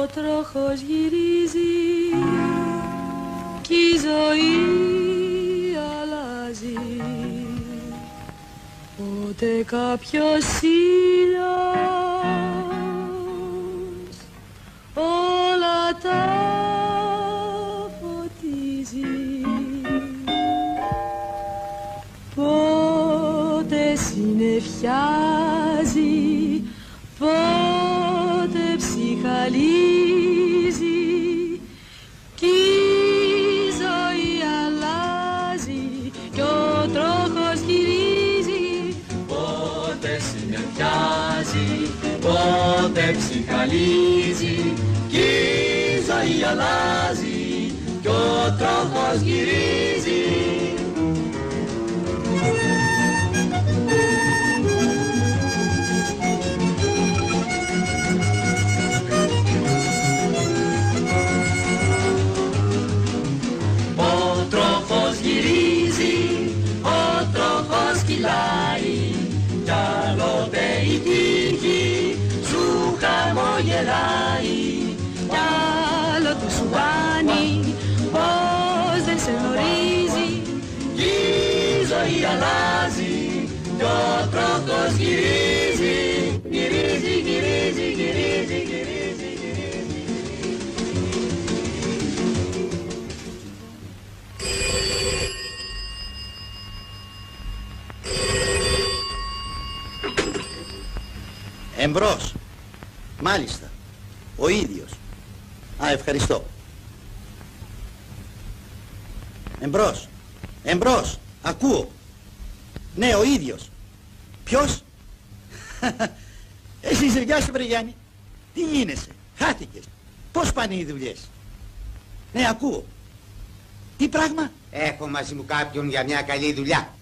ο τροχός γυρίζει κι η ζωή αλλάζει. Πότε κάποιος ήλιος όλα τα φωτίζει. Πότε συννεφιάζει, πότε ψυχαλίζει κι η ζωή αλλάζει κι ο τροχός γυρίζει. Πότε συννεφιάζει, πότε ψυχαλίζει κι η ζωή αλλάζει κι ο τροχός γυρίζει. Κι άλλοτε η τύχη σου χαμογελάει, κι άλλοτε σου κάνει πως δεν σε γνωρίζει. Κι η ζωή αλλάζει κι ο τροχός γυρίζει, γυρίζει, γυρίζει, γυρίζει, γυρίζει, γυρίζει. Εμπρός. Μάλιστα. Ο ίδιος. Α, ευχαριστώ. Εμπρός. Εμπρός. Ακούω. Ναι, ο ίδιος. Ποιος? Εσύ σε βιάσαι, βρε Γιάννη. Τι γίνεσαι? Χάθηκες. Πώς πάνε οι δουλειές? Ναι, ακούω. Τι πράγμα? Έχω μαζί μου κάποιον για μια καλή δουλειά.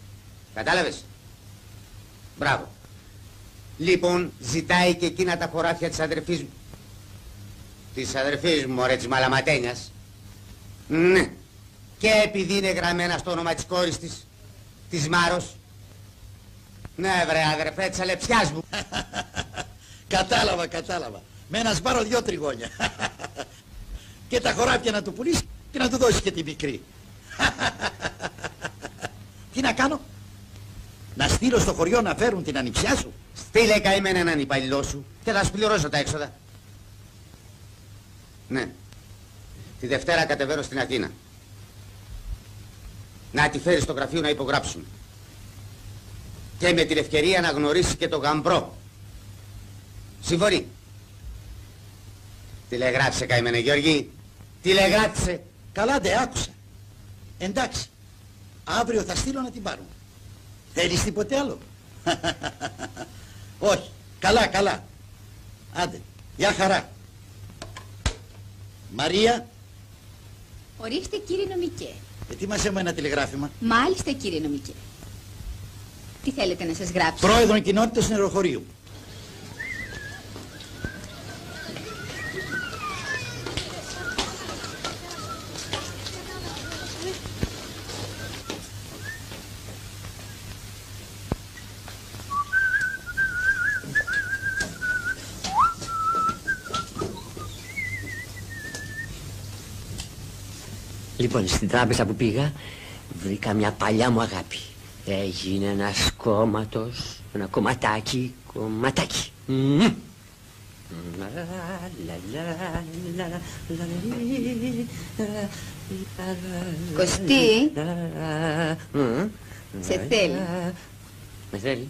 Κατάλαβες? Μπράβο. Λοιπόν, ζητάει και εκείνα τα χωράφια της αδερφής μου. Της αδερφής μου, μωρέ, της Μαλαματένιας. Ναι. Και επειδή είναι γραμμένα στο όνομα της κόρης της, της Μάρος. Ναι, βρε αδερφέ, της αλεψιάς μου. Κατάλαβα, κατάλαβα. Με ένα σπάρο 2 τριγώνια. Και τα χωράφια να του πουλήσει και να του δώσει και τη μικρή. Τι να κάνω? Να στείλω στο χωριό να φέρουν την ανιψιά σου? Στείλε καημένα έναν υπαλληλό σου και θα σου πληρώσω τα έξοδα. Ναι. Τη Δευτέρα κατεβαίνω στην Αθήνα. Να τη φέρει στο γραφείο να υπογράψουν. Και με την ευκαιρία να γνωρίσει και το γαμπρό. Συμφωνεί? Τηλεγράφησε καημένε Γιώργη. Τηλεγράφησε. Καλά, ντε, άκουσα. Εντάξει. Αύριο θα στείλω να την πάρουν. Θέλεις τίποτε άλλο? Όχι. Καλά, καλά. Άντε. Γεια χαρά. Μαρία. Ορίστε, κύριε νομικέ. Ετοίμασέ μου ένα τηλεγράφημα. Μάλιστα, κύριε νομικέ. Τι θέλετε να σας γράψω? Πρόεδρο κοινότητας νεροχωρίου. Λοιπόν, στην τράπεζα που πήγα βρήκα μια παλιά μου αγάπη. Έγινε ένας κόμματος, ένα κομματάκι, κομματάκι. Κωστή, σε θέλει. Με θέλει.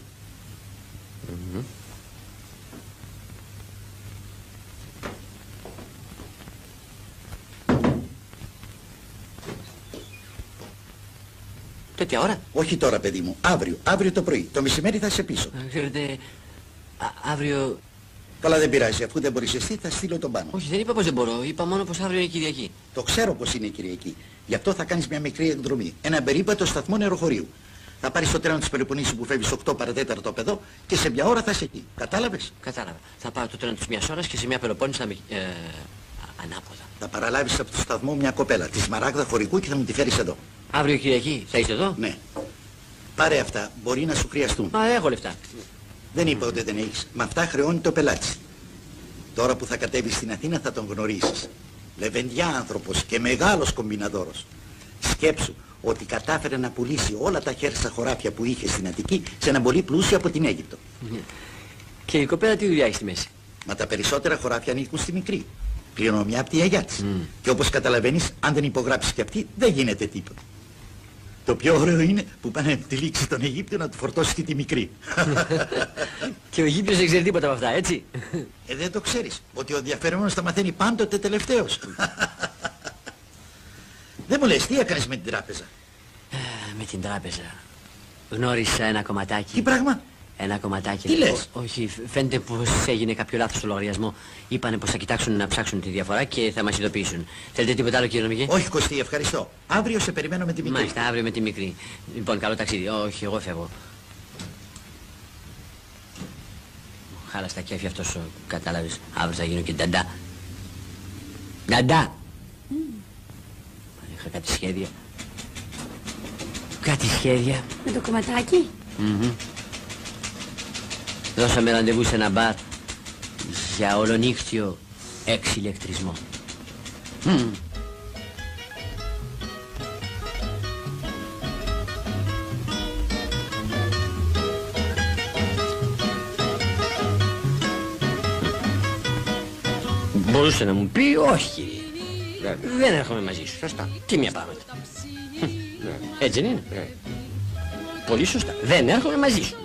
Τέτοια ώρα? Όχι τώρα, παιδί μου. Αύριο. Αύριο το πρωί. Το μεσημέρι θα είσαι πίσω. Ξέρετε, αύριο... Καλά, δεν πειράζει. Αφού δεν μπορείς εσύ, θα στείλω τον πάνω. Όχι, δεν είπα πως δεν μπορώ. Είπα μόνο πως αύριο είναι Κυριακή. Το ξέρω πως είναι Κυριακή. Γι' αυτό θα κάνεις μια μικρή εκδρομή. Ένα περίπατο σταθμό νεροχωρίου. Θα πάρεις το τρένο της Πελοποννήσου που φεύγει 8 παρατέταρτο από εδώ και σε μια ώρα θα είσαι εκεί. Κατάλαβες? Κατάλαβα. Θα πάρω το τρένο της μιας ώρας και σε μια Πελοπόννησο θα με... ανάποδα. Θα παραλάβεις από το σταθμό μια κοπέλα, τη Σμαράγδα χωρικού, και θα μου τη φέρεις εδώ. Αύριο Κυριακή, θα είσαι εδώ? Ναι. Πάρε αυτά, μπορεί να σου χρειαστούν. Έχω λεφτά. Δεν είπα ότι δεν έχεις. Με αυτά χρεώνει το πελάτη. Τώρα που θα κατέβεις στην Αθήνα θα τον γνωρίσεις. Λεβεντιά άνθρωπος και μεγάλος κομπιναδόρος. Σκέψου ότι κατάφερε να πουλήσει όλα τα χέρσα χωράφια που είχε στην Αττική σε έναν πολύ πλούσιο από την Αίγυπτο. Και η κοπέλα τι δουλειά έχει στη μέση? Μα τα περισσότερα χωράφια ανήκουν στη μικρή. Κληρονομιά από τη γιαγιά της. Και όπως καταλαβαίνεις, αν δεν υπογράψεις και αυτή, δεν γίνεται τίποτα. Το πιο ωραίο είναι που πάνε τη λήξη τον Αιγύπτιο να του φορτώσει και τη μικρή. Και ο Αιγύπτιος δεν ξέρει τίποτα από αυτά, έτσι? Δεν το ξέρεις, ότι ο ενδιαφερόμενος τα μαθαίνει πάντοτε τελευταίος. Δεν μου λες, τι έκανες με την τράπεζα? Με την τράπεζα γνώρισα ένα κομματάκι. Τι πράγμα? Ένα κομματάκι. Τι λες? Όχι, φαίνεται πως έγινε κάποιο λάθος στο λογαριασμό. Είπανε πως θα κοιτάξουν να ψάξουν τη διαφορά και θα μας ειδοποιήσουν. Θέλετε τίποτα άλλο, κύριε νομική? Όχι, Κωστή, ευχαριστώ. Αύριο σε περιμένω με τη μικρή. Μάλιστα, αύριο με τη μικρή. Λοιπόν, καλό ταξίδι. Όχι, εγώ φεύγω. Χάλασε τα κέφια αυτός, κατάλαβες. Αύριο θα γίνω και νταντά. Νταντά! Είχα κάτι σχέδια. Κάτι σχέδια. Με το κομματάκι. Δώσαμε ραντεβού σε ένα μπαρ για ολονύχτιο εξηλεκτρισμό. Μπορούσε να μου πει όχι. Δεν έρχομαι μαζί σου. Σωστά. Τι μια πράγματα. Έτσι δεν είναι? Πολύ σωστά. Δεν έρχομαι μαζί σου.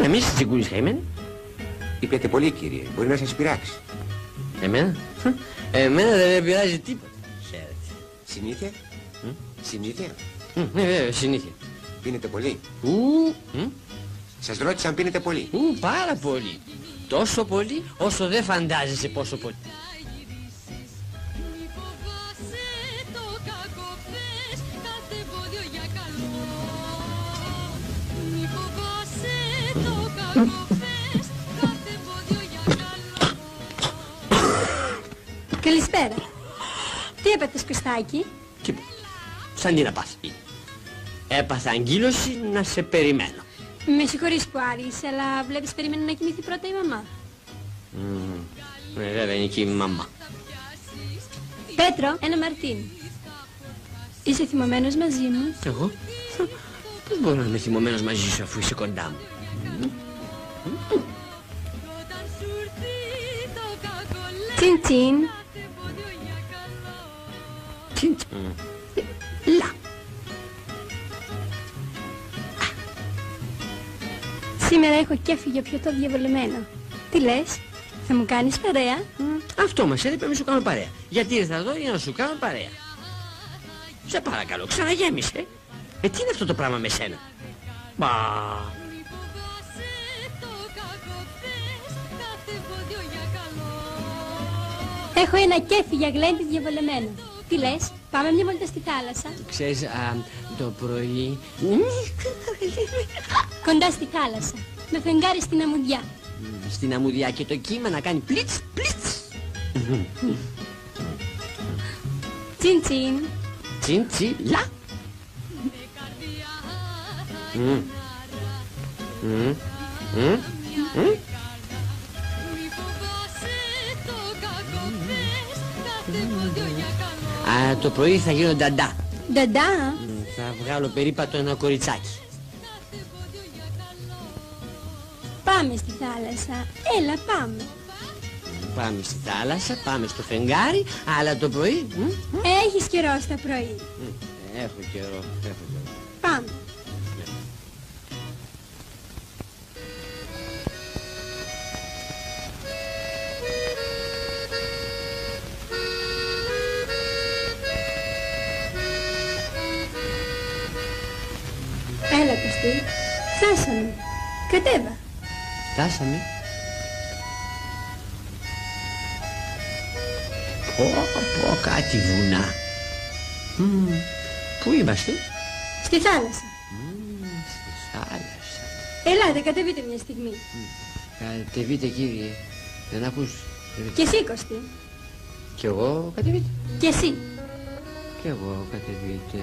Να μην σας τσιγκούνεις χαημένοι. Είπετε πολύ, κύριε. Μπορεί να σας πειράξει. Εμένα? Εμένα δεν με πειράζει τίποτα. Χαίρετε. Συνήθεια? Συνήθεια? Βέβαια, συνήθεια. Πίνετε πολύ? Ου, Σας ρώτησα αν πίνετε πολύ. πάρα πολύ. Τόσο πολύ όσο δεν φαντάζεσαι πόσο πολύ. Καλησπέρα. Τι έπαθες, Κωστάκη? Τίποτα. Σαν τι να πάθει. Έπαθα αγκύλωση να σε περιμένω. Με συγχωρείς που άργησε, αλλά βλέπεις περίμενε να κοιμηθεί πρώτα η μαμά. Βέβαια είναι και η μαμά. Πέτρο, ένα μαρτίνι. Είσαι θυμωμένος μαζί μου? Εγώ? Πώς μπορώ να είμαι θυμωμένος μαζί σου αφού είσαι κοντά μου? Τσιν τσιν. Τσιν τσιν. Λα. Σήμερα έχω κέφι για πιωτό διαβολεμένο. Τι λες, θα μου κάνεις παρέα? Αυτό μας έλειπε, μη σου κάνω παρέα. Γιατί ήρθα εδώ για να σου κάνω παρέα. Σε παρακαλώ, ξαναγέμισε. Τι είναι αυτό το πράγμα με σένα? Μπα. Έχω ένα κέφι για γλέντι διαβολεμένο. Τι λες, πάμε μια βόλτα στη θάλασσα? Ξέρεις, το πρωί... Κοντά στη θάλασσα, με φεγγάρι στην αμμουδιά. Στην αμμουδιά και το κύμα να κάνει πλίτς, πλίτς. Τσιν τσιν. Τσιν τσιν, λα. Το πρωί θα γίνω νταντά. Νταντά. Θα βγάλω περίπατο ένα κοριτσάκι. Πάμε στη θάλασσα. Έλα, πάμε. Πάμε στη θάλασσα, πάμε στο φεγγάρι, αλλά το πρωί... Έχεις καιρό στα πρωί. Έχω καιρό. Πάμε. Έλα, Κωστή. Φτάσαμε. Κατέβα. Φτάσαμε. Πω, κάτι βουνά. Πού είμαστε? Στη θάλασσα. Στη θάλασσα. Ελάτε, κατεβείτε μια στιγμή. Κατεβείτε, κύριε. Δεν ακούς? Και εσύ, Κωστή. Κι εγώ κατεβείτε. Και εσύ. Κι εγώ κατεβείτε.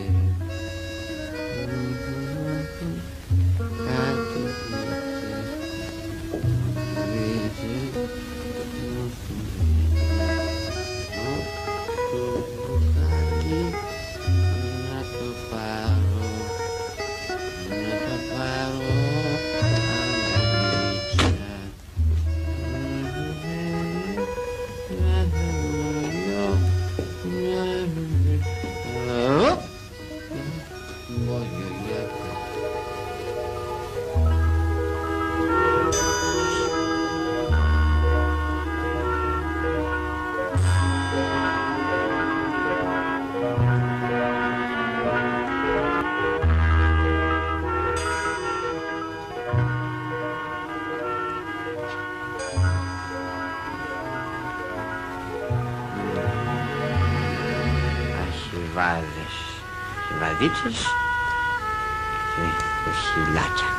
Χιβαδίτσες και χιλάκια.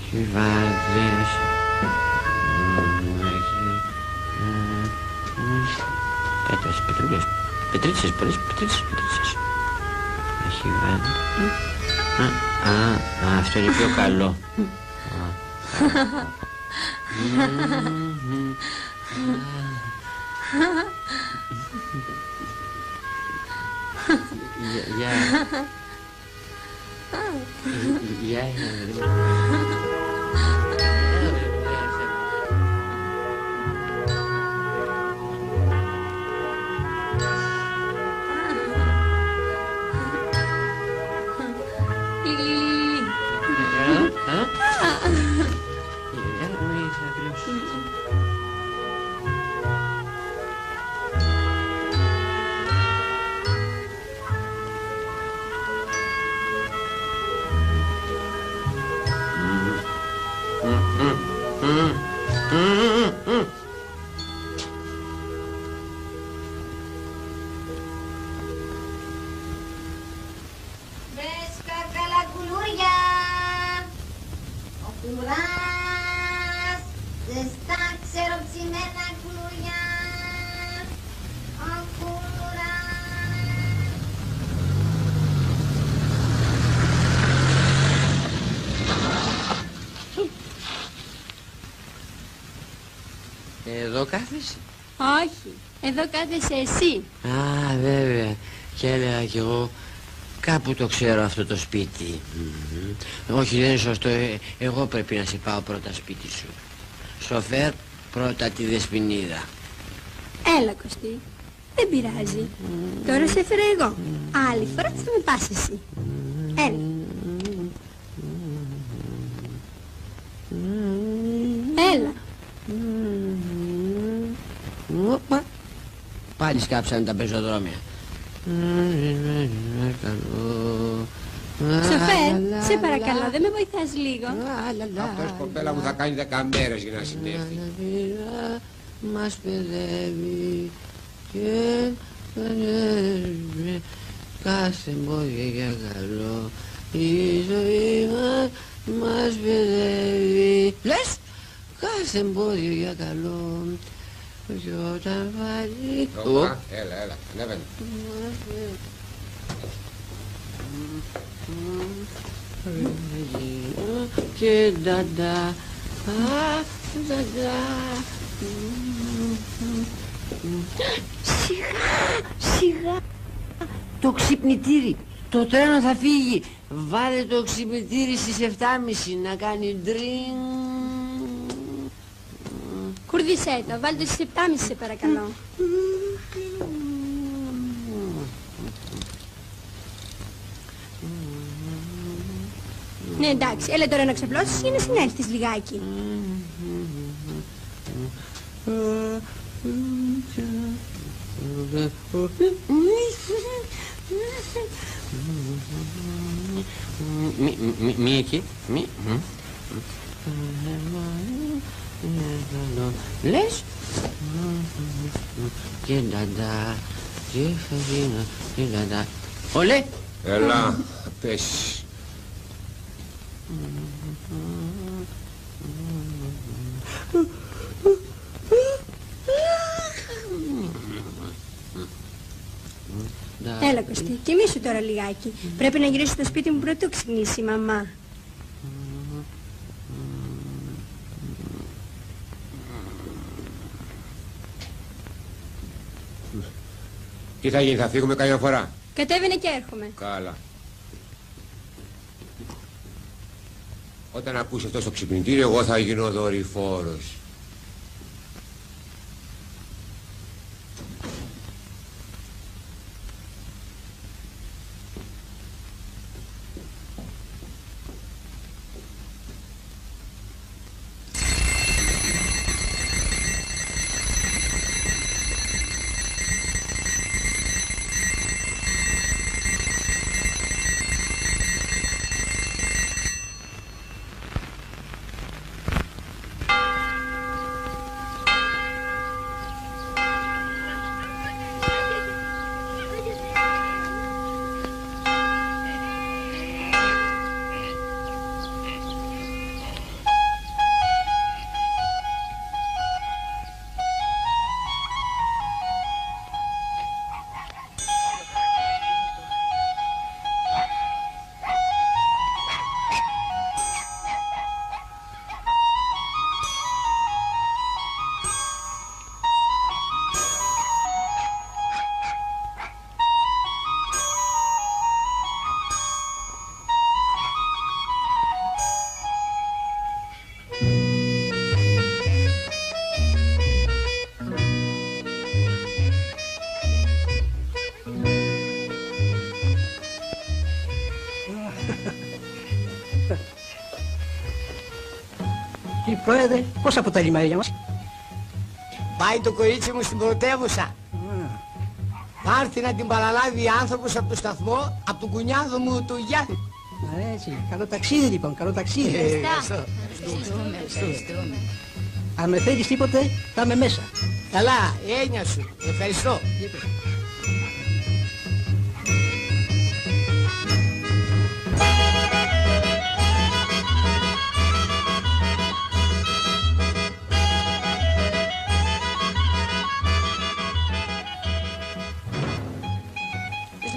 Χιβάδες. Πέτρες, πετρούλες. Πετρίτσες, πολλές πετρίτσες. Χιβάδες. Αυτό είναι πιο καλό. Εδώ κάθεσαι? Όχι, εδώ κάθεσαι εσύ. Α, βέβαια. Και έλεγα κι εγώ, κάπου το ξέρω αυτό το σπίτι. Όχι, δεν είναι σωστό. Εγώ πρέπει να σε πάω πρώτα σπίτι σου. Σοφέρ, πρώτα τη Δεσποινίδα. Έλα, Κωστή. Δεν πειράζει. Τώρα σε έφερα εγώ. Άλλη φορά θα με πας εσύ. Έλα. Έλα. Πάλι σκάψανε τα πεζοδρόμια. Σοφέρ, σε παρακαλώ, δεν με βοηθάς λίγο? Αυτός, κοπέλα μου, θα κάνει 10 μέρες για να συνέλθει. Μας παιδεύει και κάθε εμπόδια για καλό. Η ζωή μας παιδεύει. Λες, κάθε εμπόδιο για καλό. Και όταν βάλει... Έλα, ανέβαινε. Και νταντά, νταντά. Σιγά, το ξυπνητήρι, το τρένο θα φύγει. Βάλε το ξυπνητήρι στις 7.30 να κάνει ντριν. Κουρδίσέ το, βάλτε στις 7.30 σε παρακαλώ. Ναι, εντάξει, έλα τώρα να ξαπλώσεις για να συνέλθεις λιγάκι. Μη εκεί, μη. Λες? Και νταντά, και φαγίνα, και νταντά. Όλε! Έλα, πες. Έλα Κωστή, κοιμήσου τώρα λιγάκι. Πρέπει να γυρίσω στο σπίτι μου πρωτού ξυπνήσει η μαμά. Τι θα γίνει, θα φύγουμε καμιά φορά? Κατέβαινε και έρχομαι. Καλά. Όταν ακούσει αυτό στο ξυπνητήριο, εγώ θα γίνω δορυφόρος. Κύριε Πρόεδρε, πώς αποτελεί η Μαρία μας? Πάει το κορίτσι μου στην πρωτεύουσα. Θα έρθει να την παραλάβει άνθρωπος από το σταθμό, από τον κουνιάδο μου του Γιάννη. Έτσι, καλό ταξίδι λοιπόν, καλό ταξίδι. Ευχαριστούμε. Αν με θέλεις τίποτε, θα είμαι μέσα. Καλά, έννοια σου. Ευχαριστώ.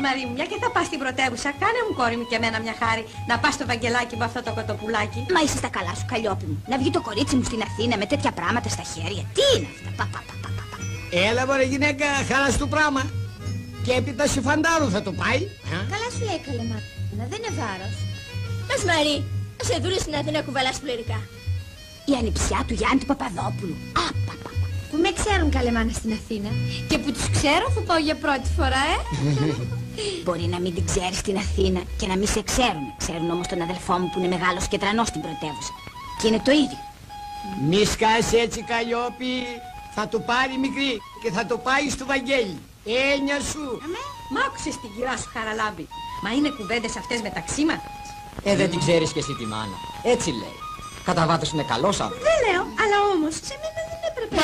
Μαρή μου, μια και θα πας στην πρωτεύουσα, κάνε μου κόρη μου και εμένα μια χάρη να πας στο Βαγγελάκι με αυτό το κοτοπουλάκι. Μα είσαι στα καλά σου, Καλλιόπη μου. Να βγει το κορίτσι μου στην Αθήνα με τέτοια πράγματα στα χέρια. Τι είναι αυτά, Έλα μωρέ γυναίκα, χάρας του πράγμα. Και έπειτα σε φαντάρου θα το πάει. Καλά σου λέει Καλεμάνα, δεν είναι βάρος. Πες Μαρή, σε δούλε στην Αθήνα κουβαλάς πληρικά. Η ανιψιά του Γιάννη του Παπαδόπουλου. Που με ξέρουν Καλεμάνα στην Αθήνα. Και που τους ξέρω θα πάω για πρώτη φορά, Μπορεί να μην την ξέρεις στην Αθήνα και να μην σε ξέρουν. Ξέρουν όμως τον αδελφό μου που είναι μεγάλος και τρανός στην πρωτεύουσα. Και είναι το ίδιο. Μη σκάσει έτσι Καλλιόπη. Θα το πάρει μικρή και θα το πάει στο Βαγγέλη. Έννοια σου. Μ' άκουσες την κυρά σου Χαραλάμπη. Μα είναι κουβέντες αυτές μεταξύ μας. Δεν την ξέρεις και εσύ τη μάνα. Έτσι λέει. Κατά βάθος είναι καλός άνθρωπος. Δεν λέω, αλλά όμως σε μένα δεν έπρεπε.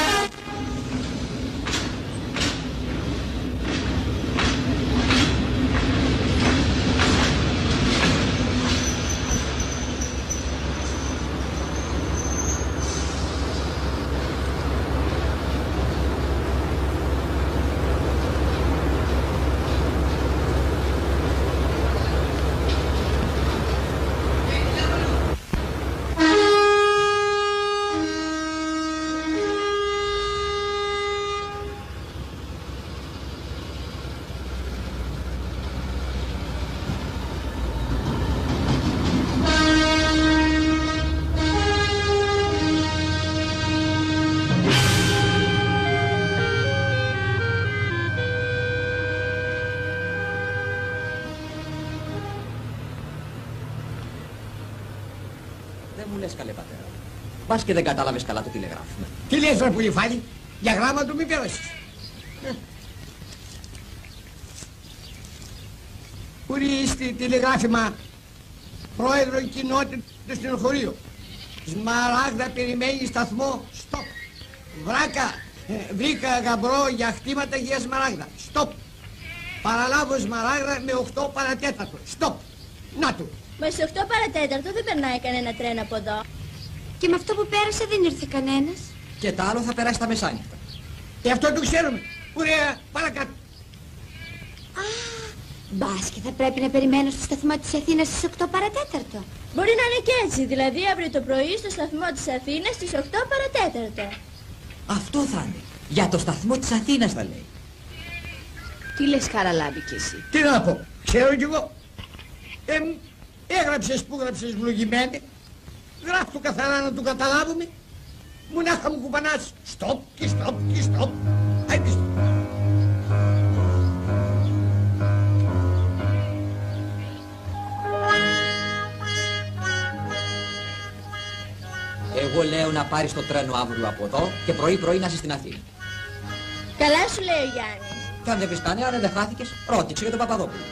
Δεν μου λες καλέ πατέρα. Μπας και δεν κατάλαβες καλά το τηλεγράφημα. Τι λες ρε Πουλιφάλη, για γράμμα του μη πέρασες. Ορίστε τηλεγράφημα, πρόεδρο κοινότητα στο λεωφορείο. Σμαράγδα περιμένει σταθμό, στοπ. Βράκα, βρήκα γαμπρό για χτήματα για Σμαράγδα, στοπ. Παραλάβω Σμαράγδα με 8 παρατέταρτο, στοπ. Να του. Μα σε 8 παρατέταρτο δεν περνάει κανένα τρένο από εδώ. Και με αυτό που πέρασε δεν ήρθε κανένας. Και τα άλλο θα περάσει τα μεσάνυχτα. Αυτό το ξέρουμε. Ωραία, παρακάτω. Α, μπας και θα πρέπει να περιμένω στο σταθμό της Αθήνας στις 8 παρατέταρτο. Μπορεί να είναι και έτσι, δηλαδή αύριο το πρωί στο σταθμό της Αθήνας στις 8 παρατέταρτο. Αυτό θα είναι. Για το σταθμό της Αθήνας θα λέει. Τι λες Χαραλάμπη κι εσύ? Τι να πω, ξέρω κι εγώ. Έγραψες που έγραψες βλογημένη. Γράφει το καθαρά να το καταλάβουμε. Μονάχα μου κουπανάς στοπ και στοπ και στοπ. Άιντες. Εγώ λέω να πάρεις το τρένο αύριο από εδώ και πρωί-πρωί να είσαι στην Αθήνα. Καλά σου λέει ο Γιάννης. Και αν δεν βρεις κανένα, δεν χάθηκες, ρώτηξε για τον Παπαδόπουλο.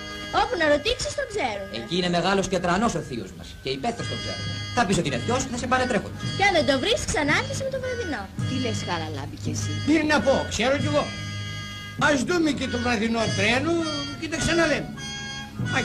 Όπου να ρωτήσεις τον ξέρουν. Εκεί είναι μεγάλος και τρανός ο θείος μας και οι πέθρες τον ξέρουν. Θα πεις ότι είναι θειός και θα σε πάνε τρέχοντας. Και αν δεν το βρεις, ξανά έρχεσαι με το βραδινό. Τι λες Χαραλάμπη κι εσύ? Τι να πω, ξέρω κι εγώ. Ας δούμε και το βραδινό τρένο και τα ξαναλέμε. Άι.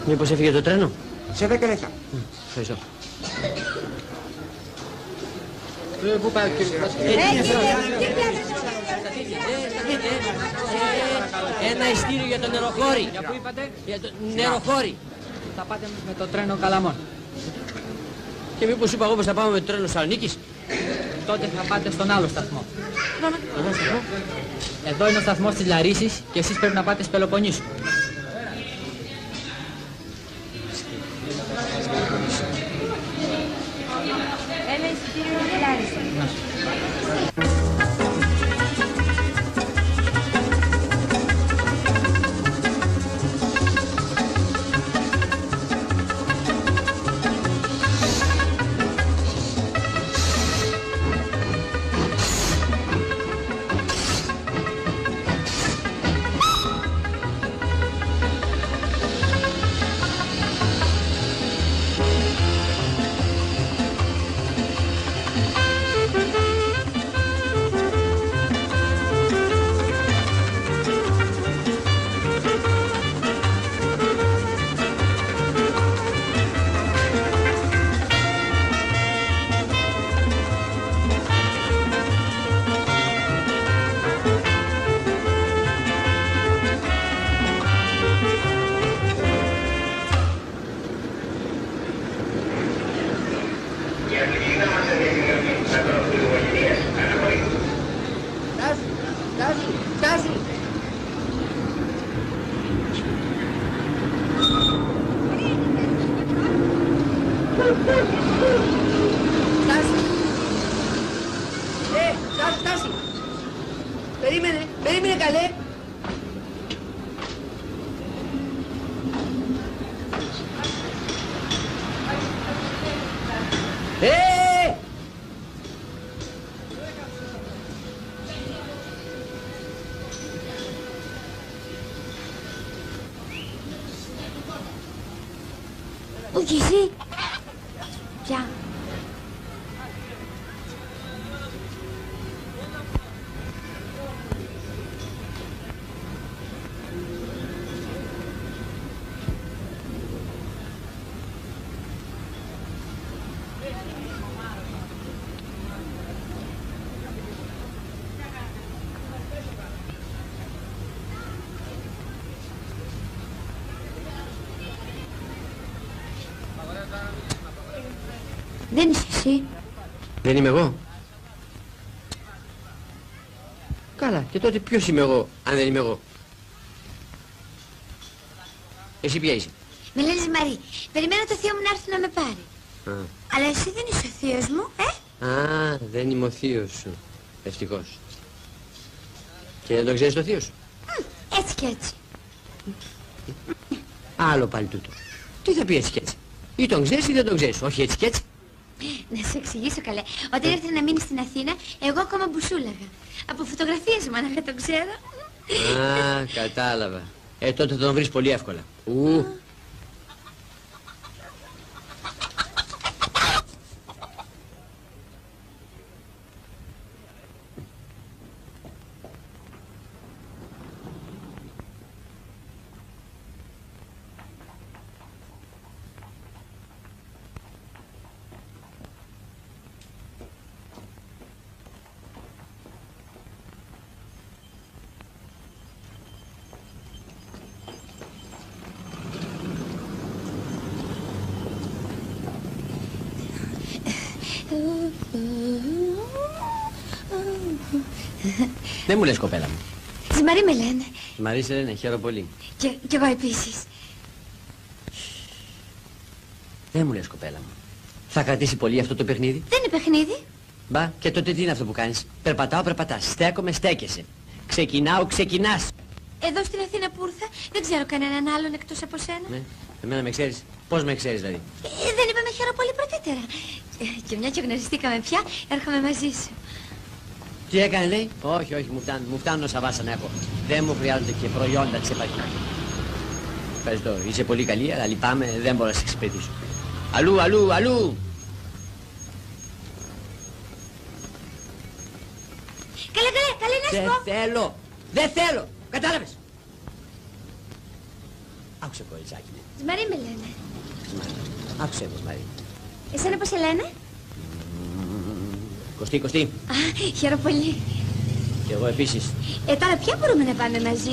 Μήπως έφυγε το τρένο? Σε 10 λεπτά. Ευχαριστώ. Πού πάει ο κύριος? Ένα ειστήριο για το νεροχώρι. Για πού είπατε? Για το νεροχώρι. Θα πάτε με το τρένο Καλαμών. Και μήπως είπα εγώ πως θα πάμε με το τρένο Σαλονίκης? Τότε θα πάτε στον άλλο σταθμό. Εδώ είναι ο σταθμός της Λαρίσης και εσείς πρέπει να πάτε στη Πελοποννήσου. Ένα εισιτήριο για τη Λάρισα. καλέ. Ο κι εσύ. Ποια. Δεν είσαι εσύ. Δεν είμαι εγώ. Καλά, και τότε ποιος είμαι εγώ, αν δεν είμαι εγώ. Εσύ ποια είσαι? Με λένε Μαρή. Περιμένω το θείο μου να έρθει να με πάρει. Αλλά εσύ δεν είσαι ο θείος μου, Α, δεν είμαι ο θείος σου. Ευτυχώς. Και δεν το ξέρεις το θείο σου? Έτσι κι έτσι. Άλλο πάλι τούτο. Τι θα πει έτσι κι έτσι? Ή τον ξέρεις ή δεν τον ξέρεις, όχι έτσι κι έτσι. Να σου εξηγήσω καλέ. Όταν ήρθε να μείνει στην Αθήνα, εγώ ακόμα μπουσούλαγα. Από φωτογραφίες μόναχα το ξέρω. Α, κατάλαβα. Τότε θα τον βρεις πολύ εύκολα. Δεν μου λες κοπέλα μου. Τη Μαρή με λένε. Τη Μαρή σε λένε, χαίρομαι πολύ. Κι εγώ επίσης. Δεν μου λες κοπέλα μου. Θα κρατήσει πολύ αυτό το παιχνίδι? Δεν είναι παιχνίδι. Μπα, και τότε τι είναι αυτό που κάνεις? Περπατάω, περπατάς. Στέκομαι, στέκεσαι. Ξεκινάω, ξεκινάς. Εδώ στην Αθήνα που ήρθα δεν ξέρω κανέναν άλλον εκτός από σένα. Ναι, εμένα με ξέρεις? Πώς με ξέρεις δηλαδή? Δεν είπαμε χαίρομαι πολύ πρωτήτερα. Και μια και γνωριστήκαμε πια, έρχομαι μαζί σου. Τι έκανε λέει? Όχι, όχι, μου φτάνουν όσα βάσανα έχω. Δεν μου χρειάζονται και προϊόντα της επαρχής. Ευχαριστώ, είσαι πολύ καλή, αλλά λυπάμαι, δεν μπορώ να σε εξυπηρετήσω. Αλλού, αλλού, αλλού! Καλέ, να σου πω. Δεν θέλω, κατάλαβες? Άκουσε κοριτσάκι. Τη Μαρή με λένε. Άκουσε μας Μαρή. Εσένα πώς σε λένε? Κωστή. Α, χαίρομαι πολύ. Και εγώ επίσης. Τώρα πια μπορούμε να πάμε μαζί,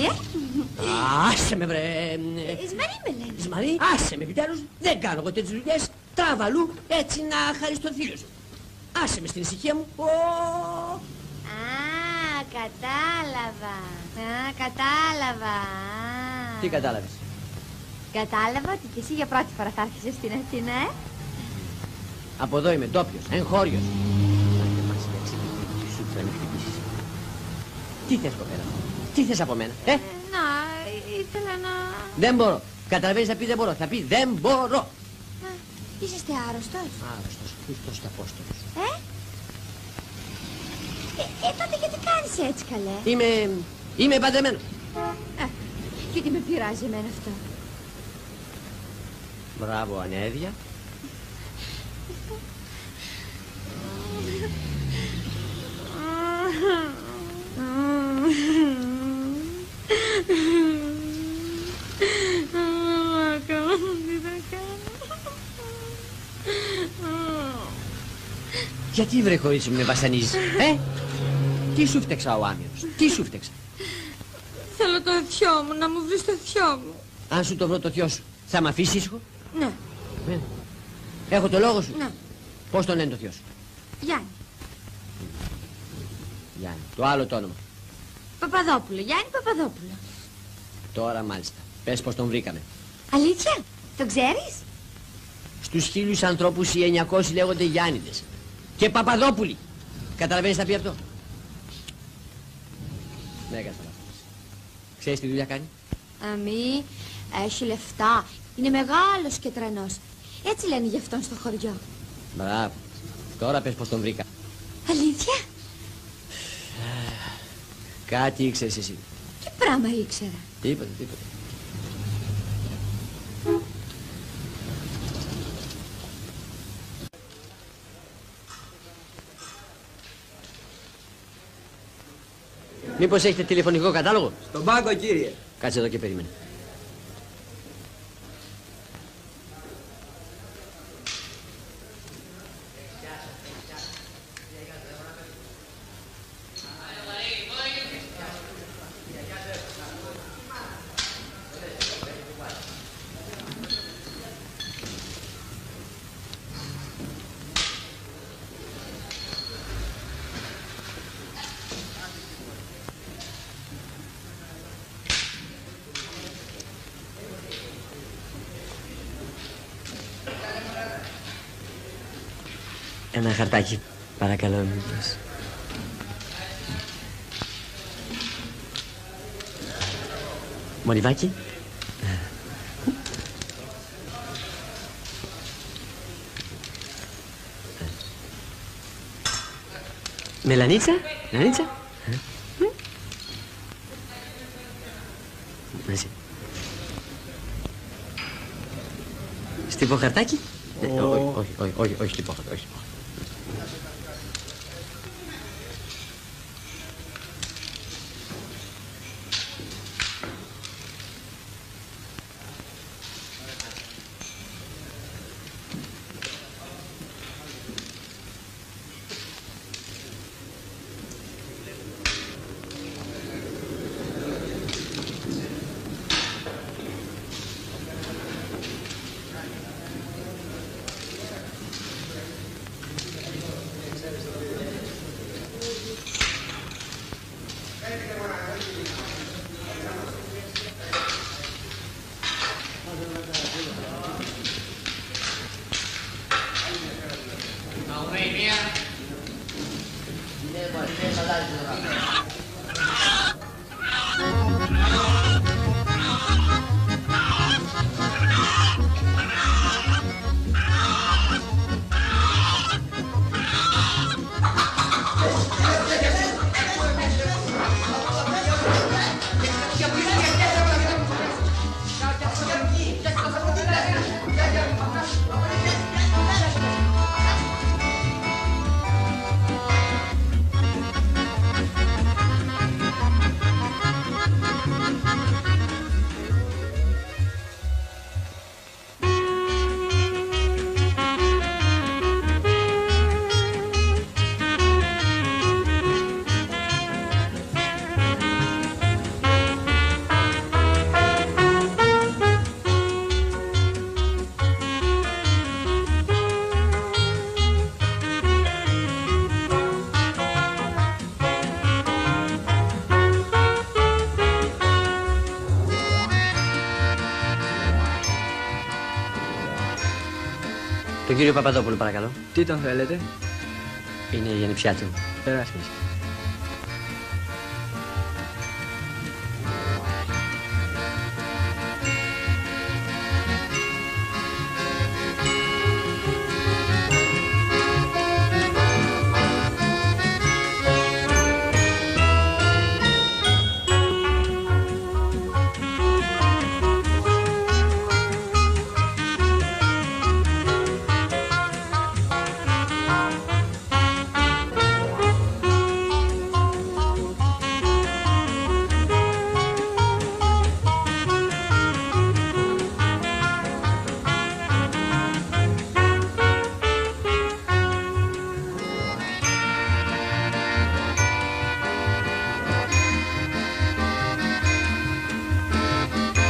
Άσε με βρε. Ισμαρή με λένε. Ισμαρή, άσε με επιτέλους. Δεν κάνω εγώ τέτοιες δουλειές. Τράβα αλλού έτσι να χαρείς το θείο σου. Άσε με στην ησυχία μου. Κατάλαβα. Τι κατάλαβες? Κατάλαβα ότι και εσύ για πρώτη φορά θα έρθεις στην Αθήνα, Από εδώ είμαι ντόπιος, εγχώριος. Τι θες κοπέλα μου? Τι θες από μένα, ήθελα να... Δεν μπορώ. Καταλαβαίνεις να πει δεν μπορώ. Θα πει δεν μπορώ. Είσαστε άρρωστος? Άρρωστος, Χριστός και Απόστολος. Τότε γιατί κάνεις έτσι καλέ? Είμαι παντρεμένος. Και τι με πειράζει εμένα αυτό? Μπράβο ανέδεια. Γιατί βρε κορίτσι μου με βασανίζεις, Τι σου φταίξα ο άμυρος, τι σου φταίξα? Θέλω το θειό μου, να μου βρεις το θειό μου. Αν σου το βρω το θειό σου, θα μ' αφήσεις ήσυχο? Ναι. Έχω το λόγο σου? Ναι. Πώς τον λένε το θειό σου? Γιάννη. Γιάννη, το άλλο το όνομα? Παπαδόπουλο, Γιάννη Παπαδόπουλο. Τώρα μάλιστα, πες πως τον βρήκαμε. Αλήθεια, το ξέρεις? Στους 1000 ανθρώπους οι 900 λέγονται Γιάννηδες. Και Παπαδόπουλοι. Καταλαβαίνεις να πει αυτό? Δεν έκανες λάθος. Ξέρεις τι δουλειά κάνει? Αμή, έχει λεφτά. Είναι μεγάλος και τρανός. Έτσι λένε γι' αυτόν στο χωριό. Μπράβο. Τώρα πες πως τον βρήκα. Αλήθεια? Κάτι ήξερες εσύ. Τι πράγμα ήξερα? Τίποτα. Μήπως έχετε τηλεφωνικό κατάλογο? Στον πάγκο, κύριε. Κάτσε εδώ και περίμενε. Ένα χαρτάκι, παρακαλώ, μήπως. Μολυβάκι. Μελανίτσα. Μαζί. Στυπώ χαρτάκι. Όχι στυπώ χαρτάκι. Τον κύριο Παπαδόπουλο, παρακαλώ. Τι τον θέλετε? Είναι η ανιψιά του. Περάστε.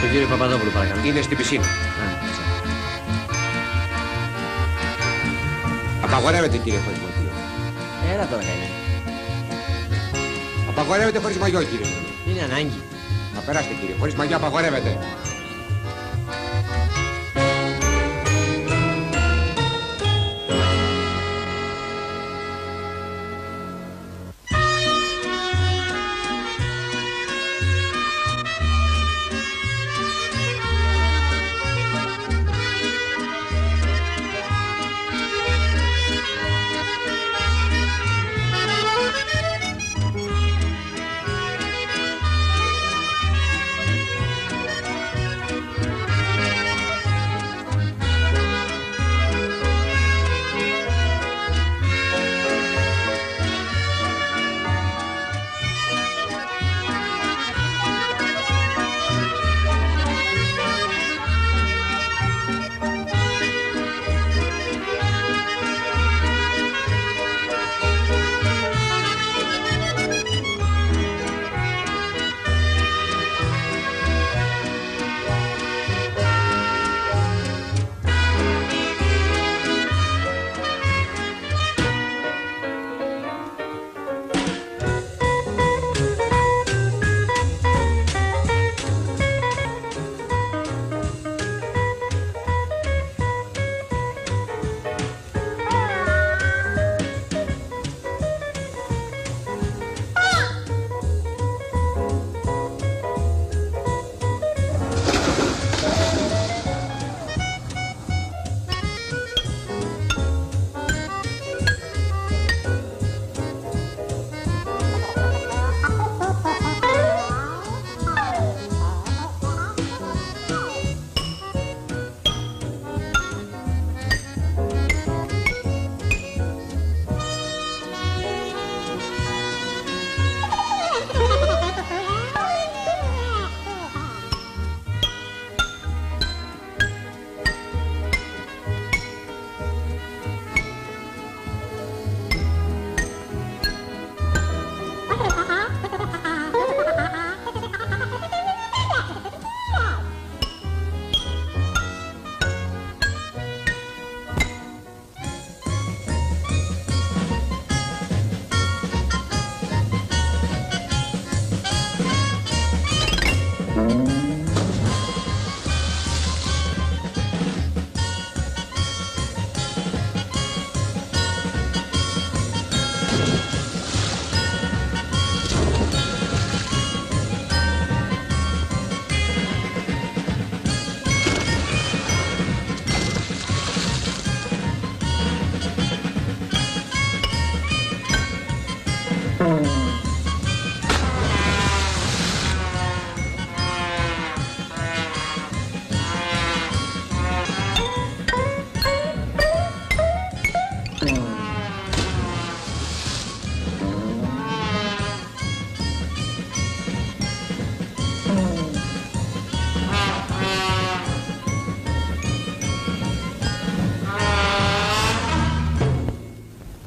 Τον κύριο Παπαδόπουλο, παρακαλώ. Είναι στην πισίνα. Απαγορεύεται, κύριε, χωρίς μαγιό. Έλα τώρα, καημένη. Απαγορεύεται χωρίς μαγιό, κύριε. Είναι ανάγκη. Να περάστε, κύριε. Χωρίς μαγιό απαγορεύεται.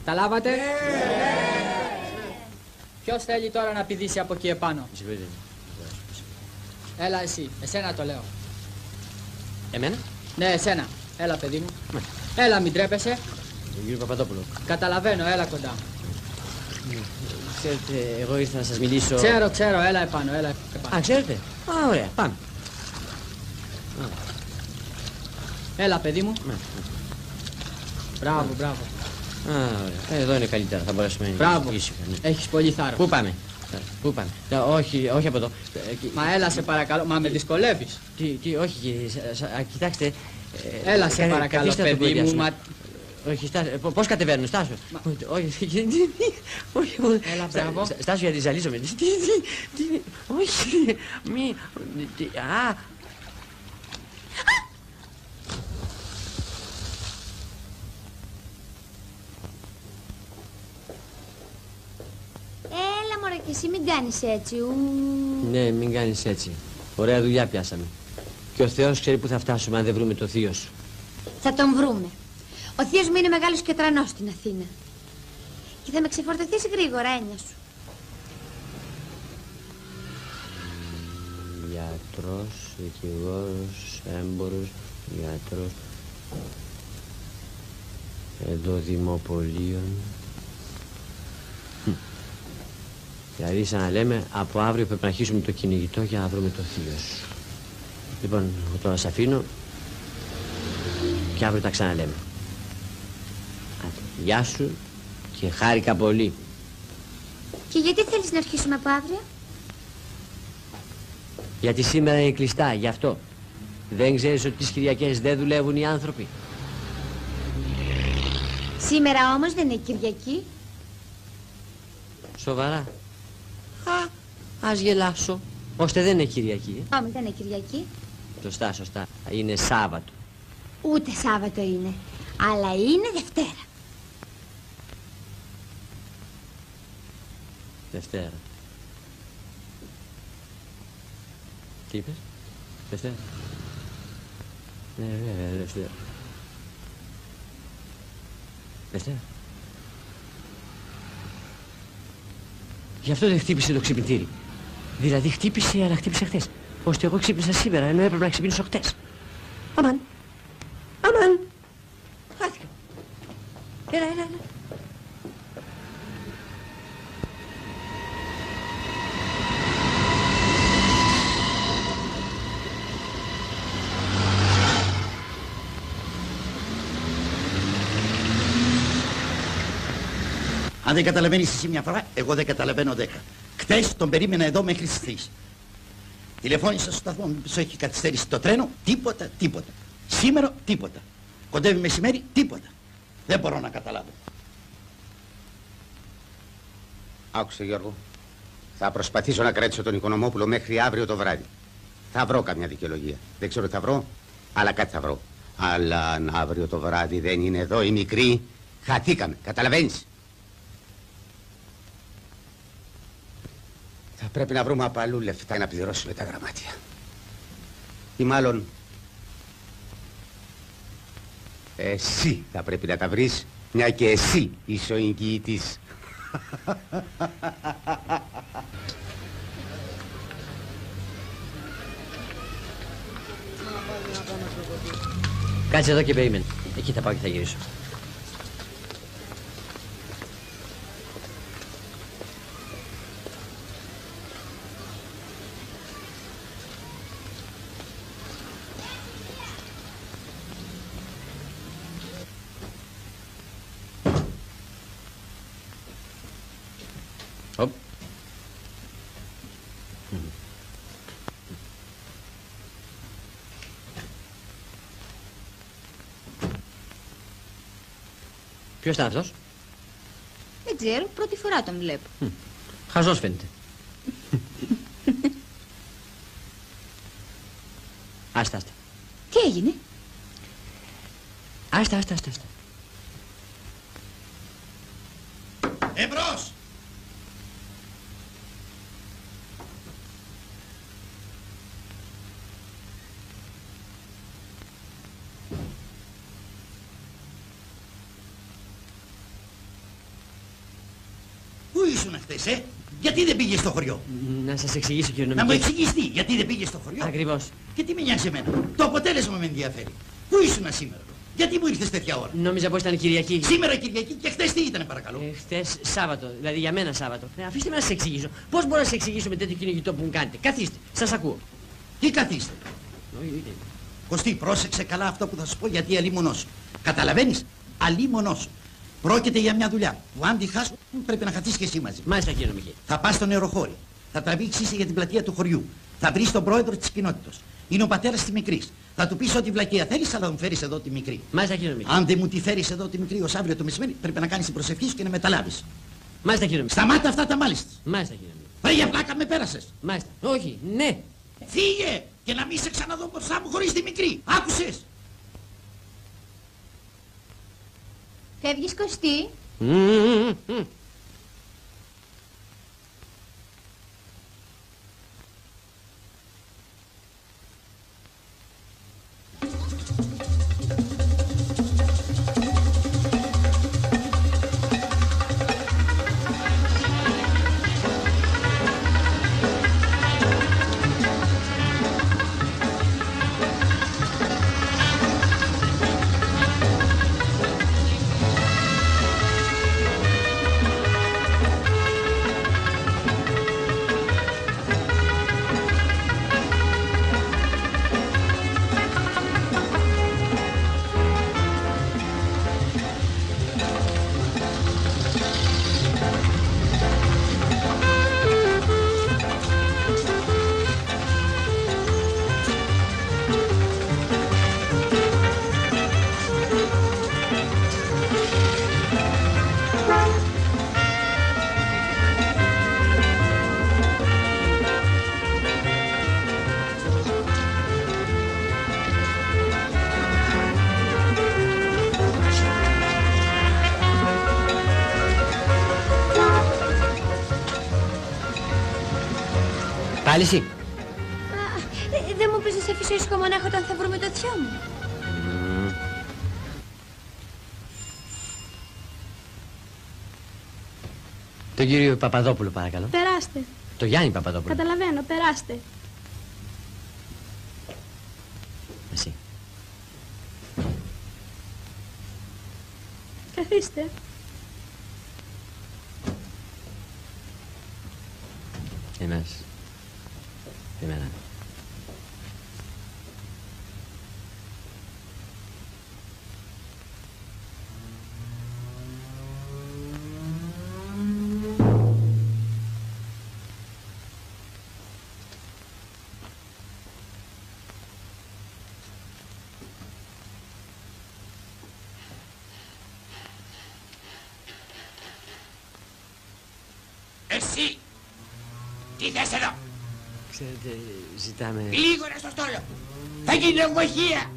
Τα λάβατε? Ποιος θέλει τώρα να πηδήσει από εκεί επάνω? Έλα εσύ, εσένα το λέω. Εμένα? Ναι, εσένα. Έλα παιδί μου. Έλα, μην τρέπεσαι. Τον κύριο Παπαδόπουλο. Καταλαβαίνω, έλα κοντά. Ξέρετε, εγώ ήρθα να σας μιλήσω... Ξέρω, έλα επάνω, έλα επάνω. Α, ξέρετε. Α, ωραία, πάμε. Έλα παιδί μου. Μπράβο. Α, ωραία. Εδώ είναι καλύτερα, θα μπορέσουμε να μπράβο. ήσυχα. Ναι. Έχεις πολύ θάρρος. Πού πάμε? Όχι από εδώ. Μα έλα σε παρακαλώ, μα με δυσκολεύεις. Όχι κύριε, κοιτάξτε. Έλα σε παρακαλώ παιδί μου, όχι, πώς κατεβαίνουν, στάσου. Όχι, έλα, μπράβο. Στάσου γιατί ζαλίζομαι. Όχι, μη... Έλα μωρέ και εσύ μην κάνεις έτσι, Ναι, μην κάνεις έτσι. Ωραία δουλειά πιάσαμε. Και ο Θεός ξέρει που θα φτάσουμε αν δεν βρούμε το θείο σου. Θα τον βρούμε. Ο θείος μου είναι μεγάλος και τρανός στην Αθήνα. Και θα με ξεφορτωθείς γρήγορα, έννοια σου. Γιατρός, δικηγόρος, έμπορος, γιατρός. Εδώ δημοπολίων. Δηλαδή σαν να λέμε από αύριο πρέπει να αρχίσουμε το κυνηγητό για να βρούμε το θείο σου. Λοιπόν, εγώ τώρα σ' αφήνω και αύριο τα ξαναλέμε. Γεια σου και χάρηκα πολύ. Και γιατί θέλεις να αρχίσουμε από αύριο? Γιατί σήμερα είναι κλειστά, γι' αυτό. Δεν ξέρεις ότι τις Κυριακές δεν δουλεύουν οι άνθρωποι? Σήμερα όμως δεν είναι Κυριακή. Σοβαρά? Ας γελάσω. Ώστε δεν είναι Κυριακή. Όχι, δεν είναι Κυριακή. Σωστά. Είναι Σάββατο. Ούτε Σάββατο είναι. Αλλά είναι Δευτέρα. Δευτέρα. Τι είπες? Δευτέρα. Ναι, βέβαια, Δευτέρα. Δευτέρα. Γι' αυτό δεν χτύπησε το ξυπνητήρι. Δηλαδή χτύπησε, αλλά χτύπησε χτες. Ώστε εγώ ξύπνησα σήμερα, ενώ έπρεπε να ξυπνήσω χτες. Αμάν. Χάθηκα. Έλα. Αν δεν καταλαβαίνεις εσύ μια φορά, εγώ δεν καταλαβαίνω 10. Χτες τον περίμενα εδώ μέχρι τις 3. Τηλεφώνησα στο σταθμό, μήπως έχει καθυστέρηση το τρένο, τίποτα. Σήμερα τίποτα. Κοντεύει μεσημέρι, τίποτα. Δεν μπορώ να καταλάβω. Άκουσε Γιώργο, θα προσπαθήσω να κρατήσω τον Οικονομόπουλο μέχρι αύριο το βράδυ. Θα βρω καμιά δικαιολογία. Δεν ξέρω τι θα βρω, αλλά κάτι θα βρω. Αλλά αν αύριο το βράδυ δεν είναι εδώ η μικρή, χαθήκαμε. Καταλαβαίνεις? Θα πρέπει να βρούμε από αλλού λεφτά να πληρώσουμε τα γραμμάτια. Ή μάλλον... εσύ θα πρέπει να τα βρεις, μια και εσύ είσαι ο εγγυητής. Κάτσε εδώ και περίμενε. Εκεί θα πάω και θα γυρίσω. Ποιος ήταν αυτός? Δεν ξέρω, πρώτη φορά τον βλέπω. Χαζός φαίνεται. Άστα. Τι έγινε? Άστα. Εμπρός! Πού ήσουν χθες, Γιατί δεν πήγες στο χωριό? Να σας εξηγήσω, κύριε νομική. Να μου εξηγείς τι, γιατί δεν πήγες στο χωριό? Ακριβώς. Και τι με νοιάζει εμένα? Το αποτέλεσμα με ενδιαφέρει. Πού ήσουν σήμερα? Γιατί μου ήρθες τέτοια ώρα? Νόμιζα πως ήταν Κυριακή. Σήμερα Κυριακή και χθες τι ήταν, παρακαλώ? Χθες Σάββατο, δηλαδή για μένα Σάββατο. Αφήστε με να σας εξηγήσω. Πώς μπορώ να σας εξηγήσω με τέτοιο κυνηγητό που μου κάνετε? Καθίστε, σας ακούω. Τι καθίστε? Κωστή, πρόσεξε καλά αυτό που θα σου πω, γιατί αλίμονός σου. Καταλαβαίνεις? Αλίμονός σου. Πρόκειται για μια δουλειά που αν τη χάσω πρέπει να χαθείς και εσύ μαζί. Μάλιστα, κύριε νομική. Θα πας στο νεροχώρι. Θα τραβήξεις για την πλατεία του χωριού. Θα βρεις τον πρόεδρο της κοινότητας. Είναι ο πατέρας της μικρής. Θα του πεις ότι βλακεία θέλεις, αλλά μου φέρεις εδώ τη μικρή. Μάλιστα, κύριε νομική. Αν δεν μου τη φέρεις εδώ τη μικρή ως αύριο το μεσημέρι, πρέπει να κάνεις την προσευχή σου και να μεταλάβεις. Μάλιστα, κύριε νομική. Σταμάτα αυτά τα μάλιστα. Μάλιστα, κύριε νομική. Βρε, για πλάκα με πέρασες. Μάλιστα. Όχι, ναι. Φύγε και να μην σε ξαναδώ μπροστά μου χωρίς τη μικρή. Άκουσες? Φεύγεις, Κωστή? Πάλι εσύ. Δεν μου πεις να σε αφήσω ήσυχο μονάχο όταν θα βρούμε το θειό μου. Τον κύριο Παπαδόπουλο, παρακαλώ. Περάστε. Το Γιάννη Παπαδόπουλο. Καταλαβαίνω, περάστε. Εσύ. Καθίστε. Εμένα. Εσύ! Τι θες εδώ! Ξέρετε, ζητάμε... Γλίγορα στο στόλο! Θα γίνει ευμαχία!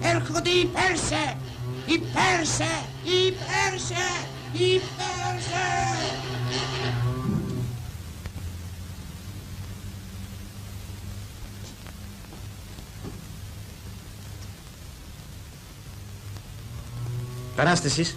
Έρχονται οι Πέρσε! Οι Πέρσε! Οι Πέρσε! Οι Πέρσε! Περάστε εσείς.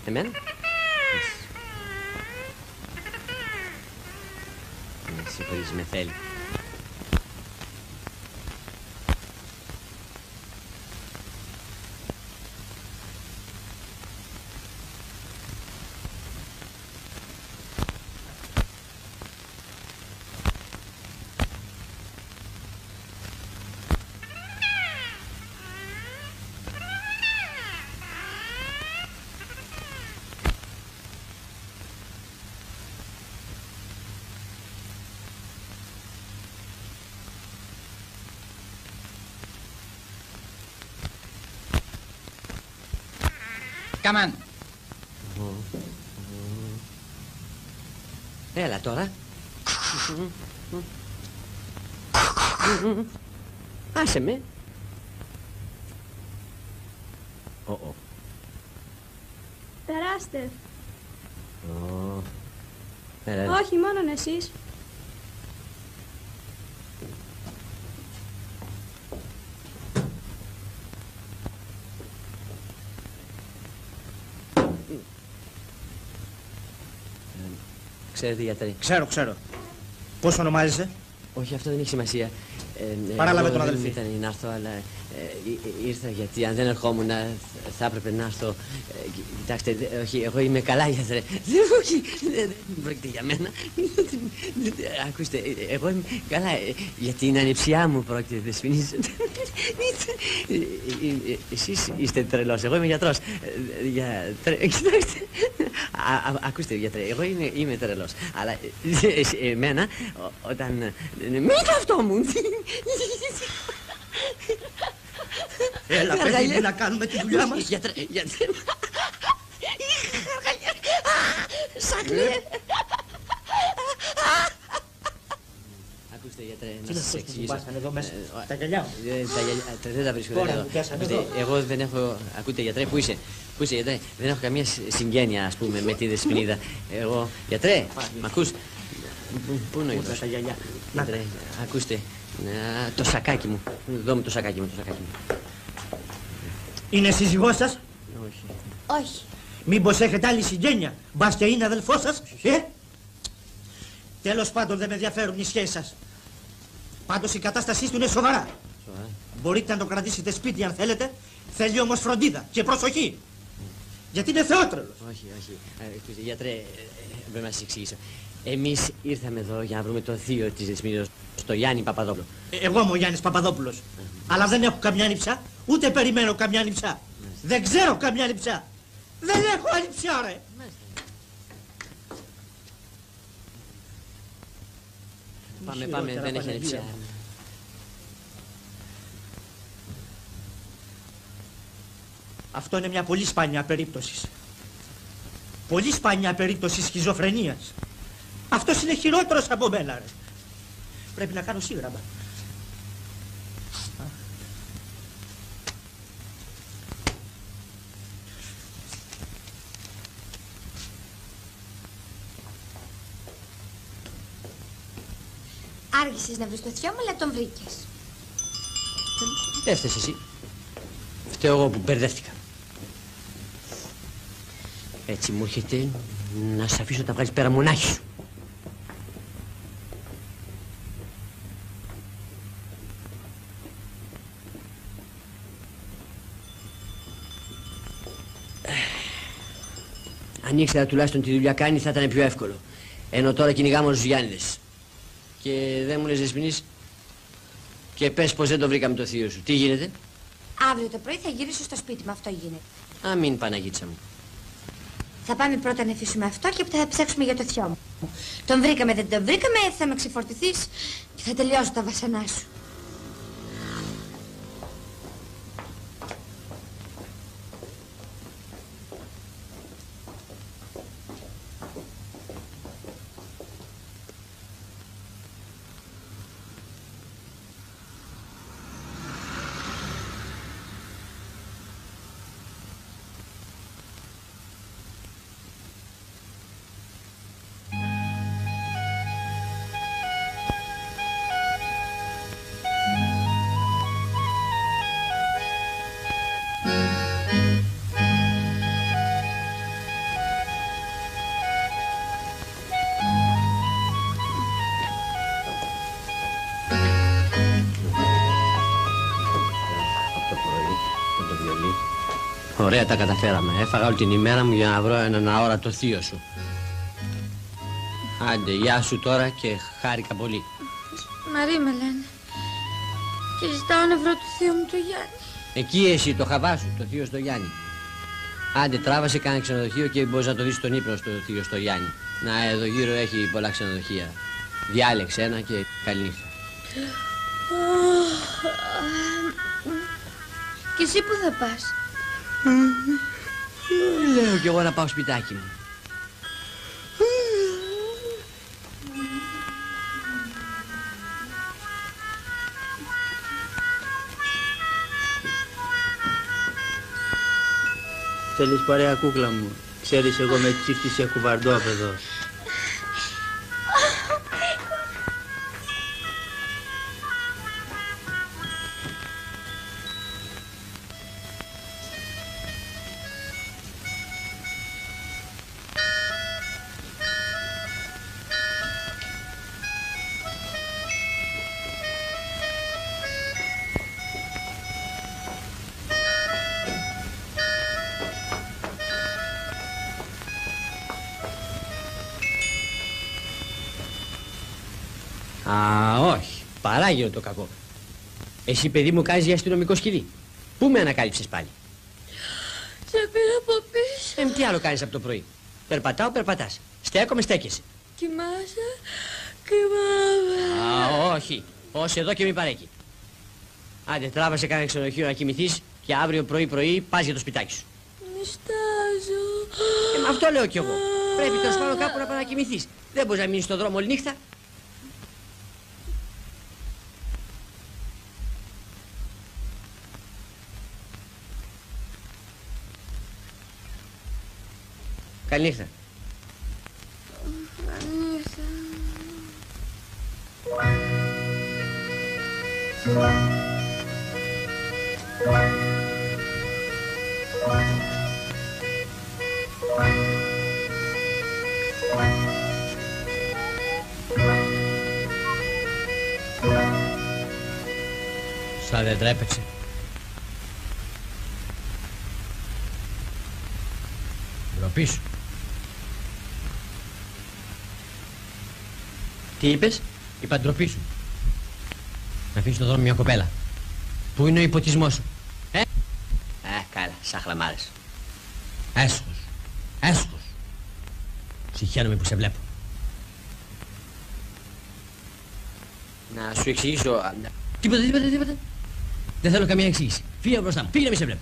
Εμένα. Συγχωρείς, με θέλει. come on. Έλα τώρα. Άσε με. Περάστε. Έλα. Όχι, μόνον εσείς. Ξέρετε, γιατρέ. Ξέρω. Πώς ονομάζεσαι? Όχι, αυτό δεν έχει σημασία. Παράλαβε τον αδελφή. Δεν ήταν να έρθω, αλλά ήρθα γιατί αν δεν ερχόμουν θα έπρεπε να έρθω. Κοιτάξτε, όχι, εγώ είμαι καλά, γιατρέ. Όχι, δεν πρόκειται για μένα. Ακούστε, εγώ είμαι καλά, γιατί είναι ανιψιά μου πρόκειται, Δεσποινής. Εσείς είστε τρελός, εγώ είμαι γιατρός. Κοιτάξτε, ακούστε, γιατρέ, εγώ είμαι τρελός. Αλλά εμένα, όταν... Μην αυτό μου! Έλα, παιδί, τι να κάνουμε τη δουλειά μας. Γιατρέ. Σάκλε. Ακούστε, γιατρέ, να σας εξηγήσω. Εδώ μέσα, τα γυαλιά μου. Δεν τα βρίσκω εδώ. Εγώ δεν έχω... Ακούτε, γιατρέ, πού είσαι, γιατρέ. Δεν έχω καμία συγγένεια, ας πούμε, με τη Δεσποινίδα. Εγώ... Γιατρέ, μ' ακούς? Πού είναι ο γιατρός? Γιατρέ, ακούστε. Το σακάκι μου. Δώ μου το σακάκι μου. Είναι σύζυγός σας? Όχι. Μήπως έχετε άλλη συγγένεια? Μπας και είναι αδελφός σας? Τέλος πάντων δεν με ενδιαφέρουν οι σχέσεις σας. Πάντως η κατάστασή του είναι σοβαρά. Μπορείτε να το κρατήσετε σπίτι αν θέλετε. Θέλει όμως φροντίδα και προσοχή. Γιατί είναι θεότρελος. Όχι. Γιατρέ, πρέπει να σας εξηγήσω. Εμείς ήρθαμε εδώ για να βρούμε το θείο της Δεσποινίδος, στο Γιάννη Παπαδόπουλο. Εγώ είμαι ο Γιάννης Παπαδόπουλος. Αλλά δεν έχω καμιά ανιψιά, ούτε περιμένω καμιά ανιψιά. Δεν ξέρω καμιά ανιψιά. Δεν έχω ανιψιά, ρε. Πάμε, δεν έχει ανιψιά. Αυτό είναι μια πολύ σπάνια περίπτωση. Πολύ σπάνια περίπτωση σχιζοφρενίας. Αυτός είναι χειρότερος από μένα, ρε. Πρέπει να κάνω σύγγραμμα. Άργησες να βρεις το θειό μου, αλλά τον βρήκες. Δεν φταίς εσύ. Φταίω εγώ που μπερδεύτηκα. Έτσι μου έρχεται να σ' αφήσω να τα βγάλεις πέρα μονάχη σου. Αν ήξερα τουλάχιστον τι δουλειά κάνει θα ήταν πιο εύκολο. Ενώ τώρα κυνηγάμε όλους τους Γιάννηδες. Και δεν μου λες, Δεσποινής, και πες πως δεν το βρήκαμε το θείο σου. Τι γίνεται? Αύριο το πρωί θα γυρίσω στο σπίτι μου, αυτό γίνεται. Αμήν, Παναγίτσα μου. Θα πάμε πρώτα να αφήσουμε αυτό και μετά θα ψάξουμε για το θειό μου. Τον βρήκαμε, δεν τον βρήκαμε, θα με ξεφορτηθείς και θα τελειώσω τα βασανά σου. Ωραία τα καταφέραμε. Έφαγα όλη την ημέρα μου για να βρω έναν αόρατο θείο σου. Άντε, γεια σου τώρα και χάρηκα πολύ. Μαρή με λένε. Και ζητάω να βρω το θείο μου το Γιάννη. Εκεί εσύ, το χαβά σου, το θείο στο Γιάννη. Άντε, τράβασε, κάνε ξενοδοχείο και μπορείς να το δεις στον ύπνο στο θείο στο Γιάννη. Να, εδώ γύρω έχει πολλά ξενοδοχεία. Διάλεξε ένα και καληνύχτα. Και εσύ που θα πας? Λέω κι εγώ να πάω σπιτάκι μου. Θέλεις παρέα κούκλα μου. Ξέρεις εγώ με τσίφτη σε κουβαρντόπεδο. Α, όχι. Παράγειο το κακό. Εσύ, παιδί μου, κάνεις για αστυνομικό σκυλί. Πού με ανακάλυψες πάλι? Σε πήρα από πίσω. Τι άλλο κάνεις από το πρωί? Περπατάω, περπατάς. Στέκομαι, στέκεσαι. Κοιμάσαι, κοιμάμαι. Α, όχι. Ως εδώ και μη παρέκει. Άντε, τράβασε κανένα ξενοδοχείο να κοιμηθείς και αύριο πρωί πας για το σπιτάκι σου. Νιστάζω. Με αυτό λέω κι εγώ. Πρέπει τέλος πάντων κάπου να πας να κοιμηθείς. Δεν μπορείς να μείνεις στον δρόμο όλη νύχτα. Καληνύχτα. Καληνύχτα. Σαν δεν τρέπεψε. Ντροπή σου. Τι είπες? Είπα ντροπή σου. Να αφήσεις στον δρόμο μια κοπέλα. Πού είναι ο υποτισμός σου? Καλά, σαν χλαμάρες. Έσχος. Έσχος. Συχαίνομαι που σε βλέπω. Να σου εξηγήσω... Τίποτα. Δεν θέλω καμία εξήγηση. Φύγε μπροστά μου. Φύγε να μην σε βλέπω.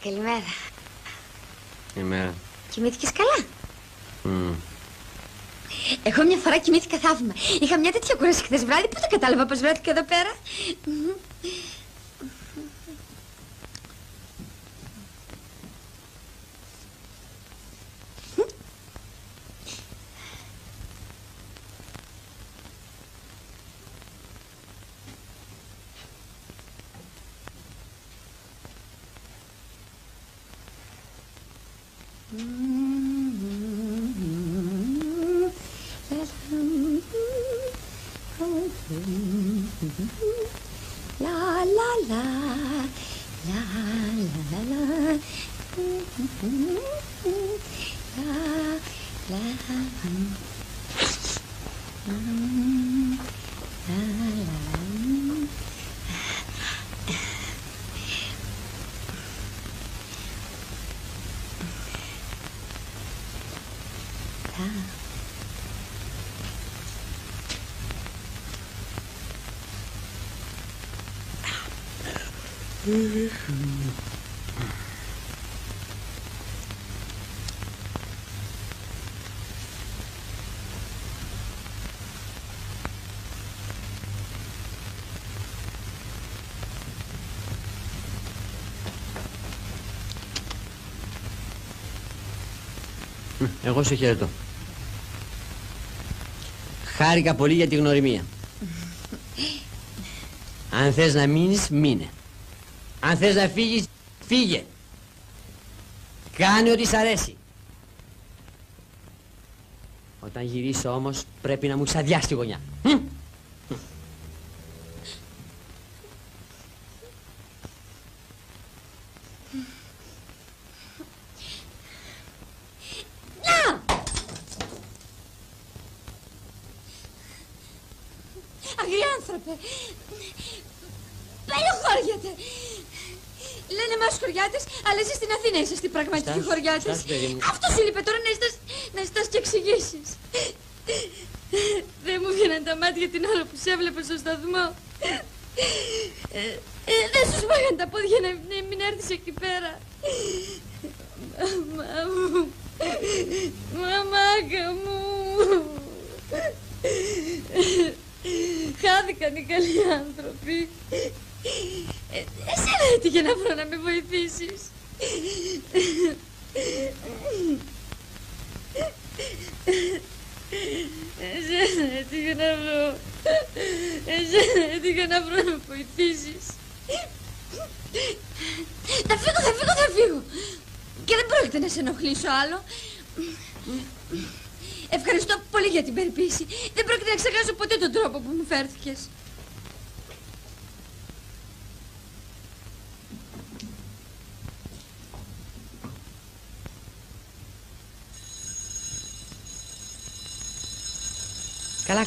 Καλημέρα. Καλημέρα. Κοιμήθηκες καλά? Εγώ μια φορά κοιμήθηκα θαύμα. Είχα μια τέτοια κούραση χθες βράδυ που δεν κατάλαβα πως βρέθηκα εδώ πέρα. Εγώ σε χαιρετώ. Χάρηκα πολύ για τη γνωριμία. Αν θες να μείνεις, μείνε. Αν θες να φύγεις, φύγε. Κάνε ό,τι σ' αρέσει. Όταν γυρίσω όμως πρέπει να μου ξαδιάσει τη γωνιά. Αγριάνθρωπε, παλιοχώριατε. Λένε μας χωριάτες, αλλά εσείς στην Αθήνα είσαστε οι πραγματικοί χωριάτες. Αυτό σου λείπε τώρα να ζητάς και εξηγήσεις. Δεν μου βγαίναν τα μάτια την ώρα που σε έβλεπα στο σταθμό. Δεν σου σμάγαν τα πόδια να μην έρθεις εκεί πέρα. Μαμά μου, μαμάκα μου. Χάθηκαν οι καλοί άνθρωποι. Εσένα έτυχε να βρω να με βοηθήσεις. Εσένα έτυχε να βρω. Εσένα έτυχε να βρω να με βοηθήσεις. Θα φύγω. Και δεν πρόκειται να σε ενοχλήσω άλλο. Ευχαριστώ πολύ για την περιποίηση. Δεν πρόκειται να ξεχάσω ποτέ τον τρόπο που μου φέρθηκες. Καλά.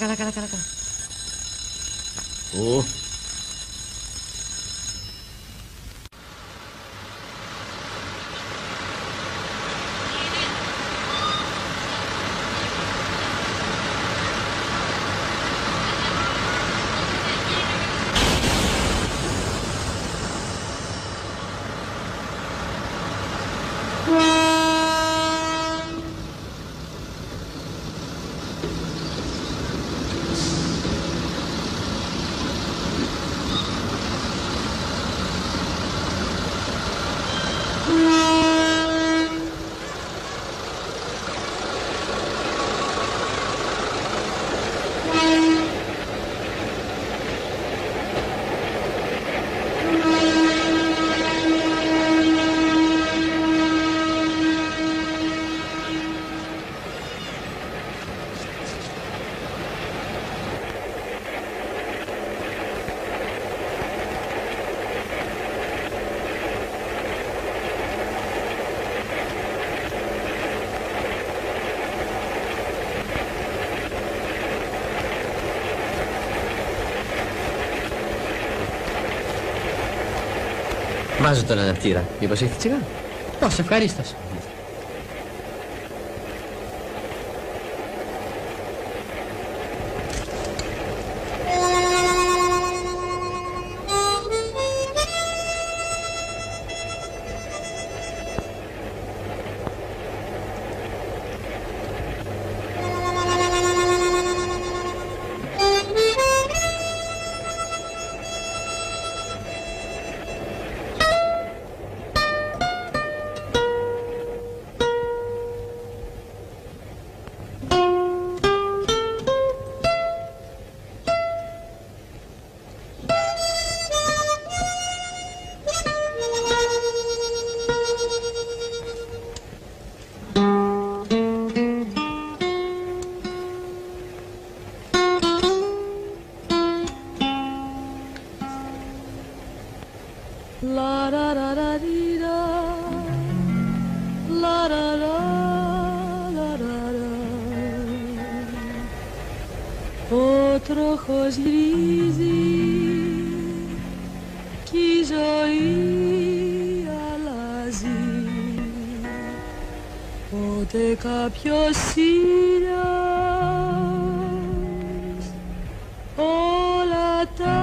Βάζω τον αναπτήρα. Μήπως έχει τσιγάρο? Πώς, ευχαρίστως. Ο τροχός γυρίζει κι η ζωή αλλάζει. Πότε κάποιος ήλιος όλα τα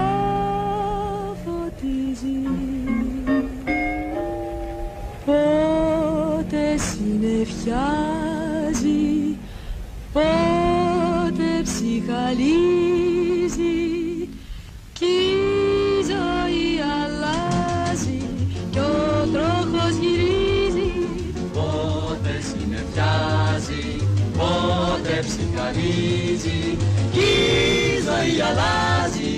φωτίζει. Πότε συννεφιάζει, πότε ψυχαλίζει κι η ζωή αλλάζει κι ο τροχός γυρίζει. Πότε συννεφιάζει, πότε ψυχαλίζει κι η ζωή αλλάζει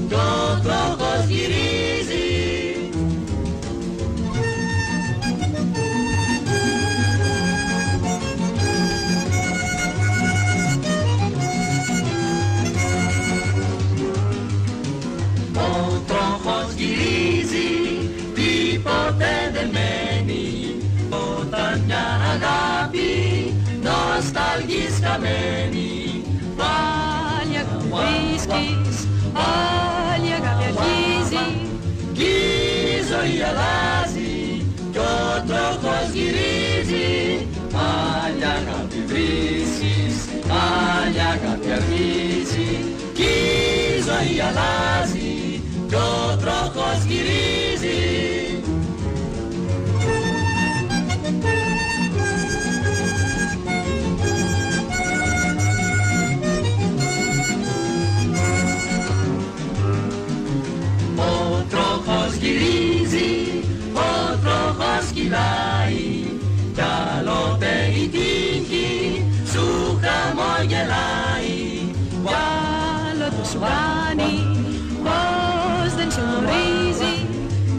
κι ο τροχός γυρίζει. Νοσταλγείς χαμένη, πάλι αγάπη βρίσκεις, πάλι αγάπη αρχίζει κι η ζωή αλλάζει κι ο τροχός γυρίζει. Πάλι αγάπη βρίσκεις, πάλι αγάπη αρχίζει κι η ζωή αλλάζει κι ο τροχός γυρίζει. Κι άλλοτε η τύχη σου χαμογελάει, κι άλλοτε σου κάνει πως δεν σε γνωρίζει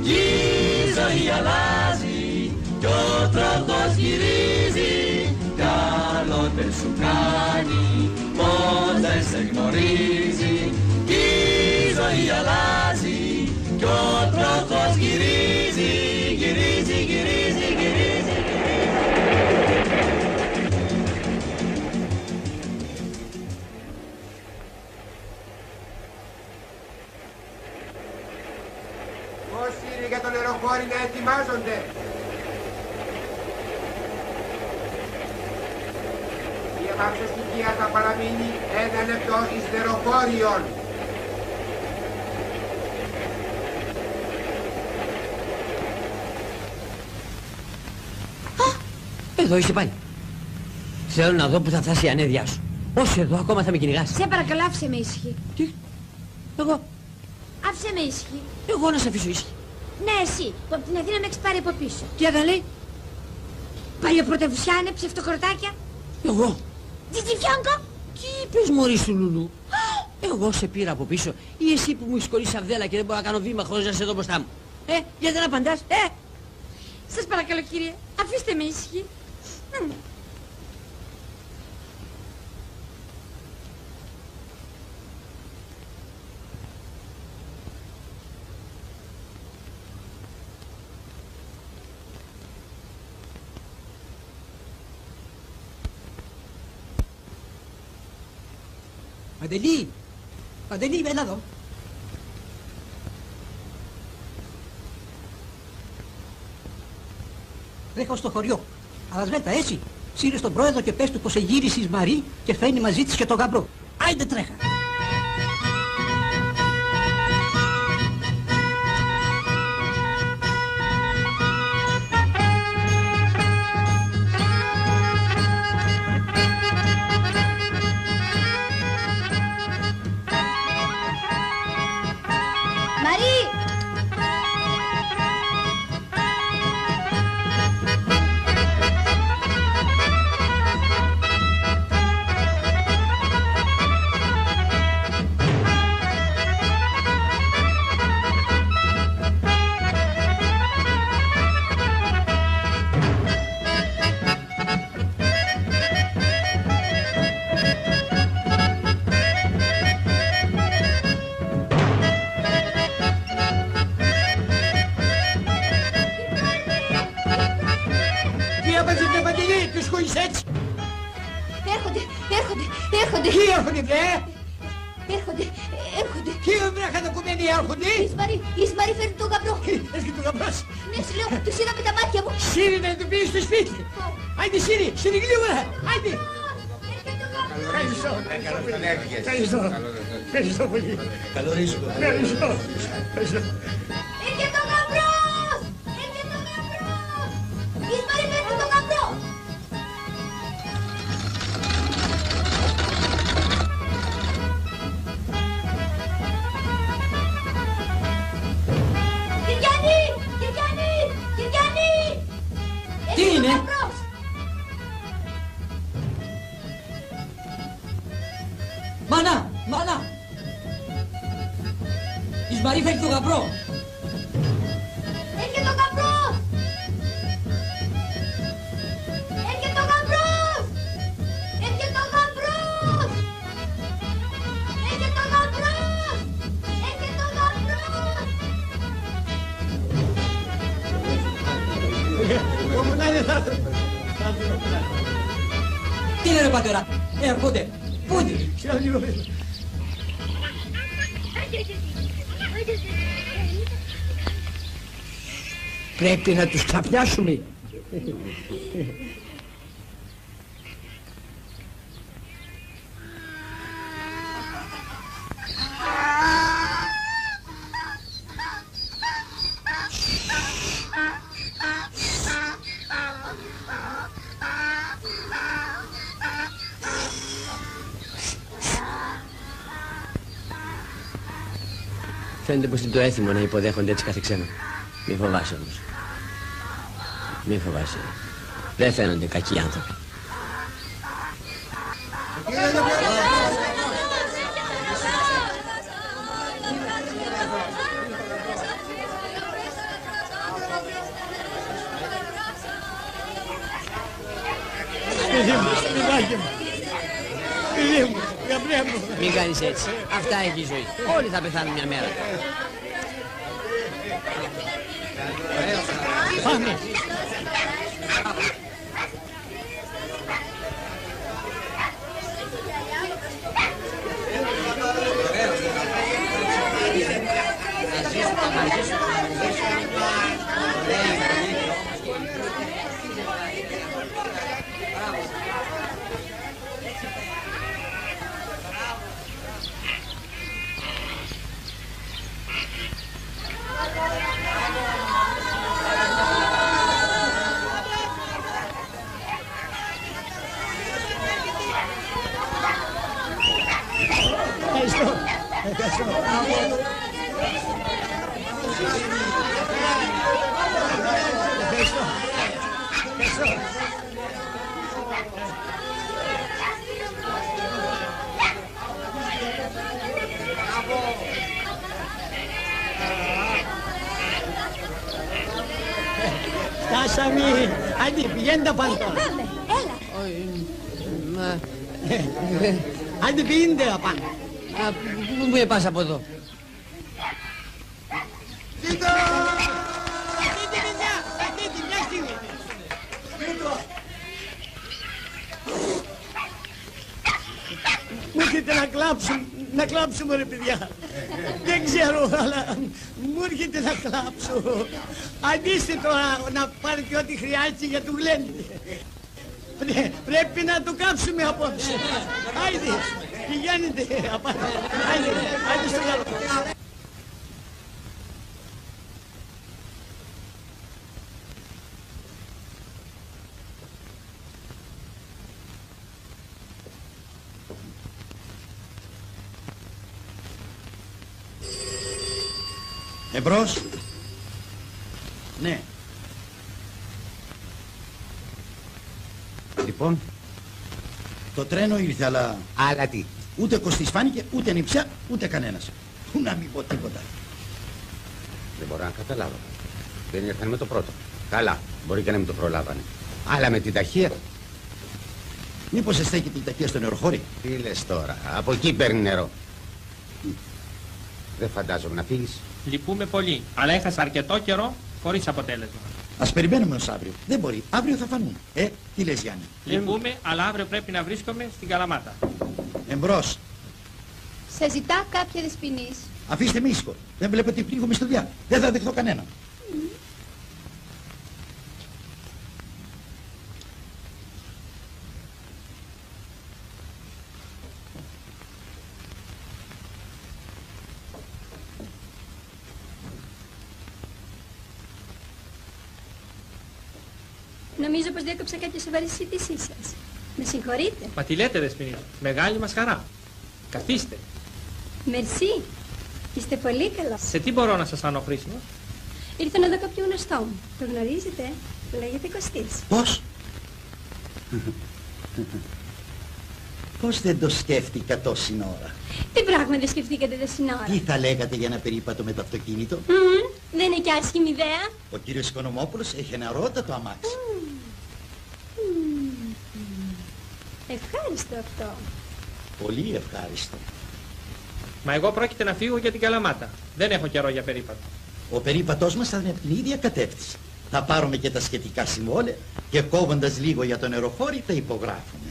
κι η ζωή αλλάζει κι ο τροχός γυρίζει. Κι άλλοτε σου κάνει πως δεν σε γνωρίζει κι η ζωή αλλάζει κι ο τροχός γυρίζει. Γυρίζει, γυρίζει, γυρίζει. Πώς είναι για το νεροχώρι να ετοιμάζονται? Η αμαξοστοιχεία θα παραμείνει 1 λεπτό εις νεροχώριον. Εδώ είσαι πάλι. Θέλω να δω που θα φτάσει η ανέδειά σου. Όχι εδώ, ακόμα θα με κυνηγάς. Σε παρακαλώ, άφησε με ήσυχη. Τι? Εγώ? Άφησε με ήσυχη. Εγώ να σε αφήσω ήσυχη. Ναι, εσύ, που από την Αθήνα με έχεις πάρει από πίσω. Τι έκανε λέει? Παλιοπρωτευουσιάνε, ψευτοκροτάκια. Εγώ? Τζιτζιφιόγκο. Τι είπες μωρή σου Λουλού? Εγώ σε πήρα από πίσω ή εσύ που μου έχεις κολλήσει αβδέλα και δεν μπορώ να κάνω βήμα χωρίς να σε δω μπροστά μου? Γιατί δεν απαντάς? Σας παρακαλώ κύριε, αφήστε με ήσυχη. Παντελή, Παντελή, έλα εδώ. Τρέχω στο χωριό. Αλασβέτα, έτσι. Σύρε στον πρόεδρο και πες του πως εγύρισε η Μαρή και φέρνει μαζί της και τον γαμπρό. Άιντε τρέχα. κάνεις έτσι? Έρχονται. Ποιοι έρχονται, βρε? Έρχονται. Ποιοι βρε κατακομμένοι έρχονται? Η Ισμαρή φέρνει τον γαμπρό. Έρχεται ο γαμπρός. Ναι, σου λέω, τους είδα με τα μάτια μου. Σύρι να του πεις στο σπίτι. Άιντε Σύρι, Σύρι γλύωρα. Άιντε. Ευχαριστώ πολύ. Καλωρίζουμε. Ευχαριστώ. Έρχεται ο γαμπρός. Η Ισμαρή φέρνει τον γαμπρό. Κυριανή! Τι είναι? Μάνα! Η Ισμαρή φέρνει τον γαμπρό. Έρχεται ο γαμπρός! Έρχεται ο γαμπρός! Έρχεται ο γαμπρός! Έρχεται ο γαμπρός! Έρχεται ο γαμπρός! Τι είναι ρε πατέρα? Έρχονται. Πού είναι? Πρέπει να τους ξαπιάσουμε. Φαίνεται πως είναι το έθιμο να υποδέχονται έτσι κάθε ξένο. Μη φοβάσαι όμως. Μη φοβάσαι. Δεν φαίνονται κακοί άνθρωποι. Μην κάνεις έτσι. Αυτά έχει η ζωή. Όλοι θα πεθάνουν μια μέρα. Πάμε. Φτάσαμε. Άντε, πηγαίνετε πάνω τώρα. Πάμε, έλα. Άντε, πηγαίνετε απάνω. Πού μου πας από εδώ? Φύγω! Αφήντε παιδιά! Αφήντε μια στιγμή! Μου έρχεται να κλάψουμε ρε παιδιά. Δεν ξέρω, αλλά μου έρχεται να κλάψω. Αντίστε τώρα να πάρετε ό,τι χρειάζεται για του γλέντε. Πρέπει να το κάψουμε απόψε. Άιντε, πηγαίνετε απάνω. Άιντε στο καλό. Εμπρός. Ναι. Λοιπόν. Το τρένο ήρθε, αλλά... Αλλά τι? Ούτε Κωστής φάνηκε, ούτε νηψιά, ούτε κανένας. Πού να μην πω τίποτα. Δεν μπορώ να καταλάβω. Δεν ήρθαν με το πρώτο. Καλά, μπορεί και να μην το προλάβανε. Αλλά με την ταχεία. Μήπως εστέκει την ταχεία στο νεροχώρι? Τι λες τώρα, από εκεί παίρνει νερό. Δεν φαντάζομαι να φύγεις. Λυπούμε πολύ, αλλά έχασα αρκετό καιρό χωρίς αποτέλεσμα. Ας περιμένουμε ως αύριο. Δεν μπορεί. Αύριο θα φανούν. Τι λες Γιάννη? Λυπούμε, αλλά αύριο πρέπει να βρίσκομαι στην Καλαμάτα. Εμπρός. Σε ζητά κάποια δεσποινής. Αφήστε με ήσυχο. Δεν βλέπω ότι πνίγομαι στο διά. Δεν θα δεχθώ κανέναν. Νομίζω πως διέκοψα κάποια σοβαρή συζήτησή σας. Με συγχωρείτε. Μα τι λέτε δεσποινή, μεγάλη μας χαρά. Καθίστε. Μερσή. Είστε πολύ καλά. Σε τι μπορώ να σας φανώ χρήσιμο? Ήρθα να δω κάποιο γνωστό μου. Το γνωρίζετε? Λέγεται Κωστής. Πώς? Πώς δεν το σκέφτηκα τόση ώρα? Τι πράγμα δεν σκεφτήκατε τόση ώρα? Τι θα λέγατε για ένα περίπατο με το αυτοκίνητο? Δεν είναι κι άσχημη ιδέα. Ο κύριος Οικονομόπουλος έχει ένα ρότατο αμάξι. Ευχάριστο αυτό. Πολύ ευχάριστο. Μα εγώ πρόκειται να φύγω για την Καλαμάτα. Δεν έχω καιρό για περίπατο. Ο περίπατός μας θα είναι από την ίδια κατεύθυνση. Θα πάρουμε και τα σχετικά συμβόλαια και κόβοντας λίγο για το νεροχώρι τα υπογράφουμε.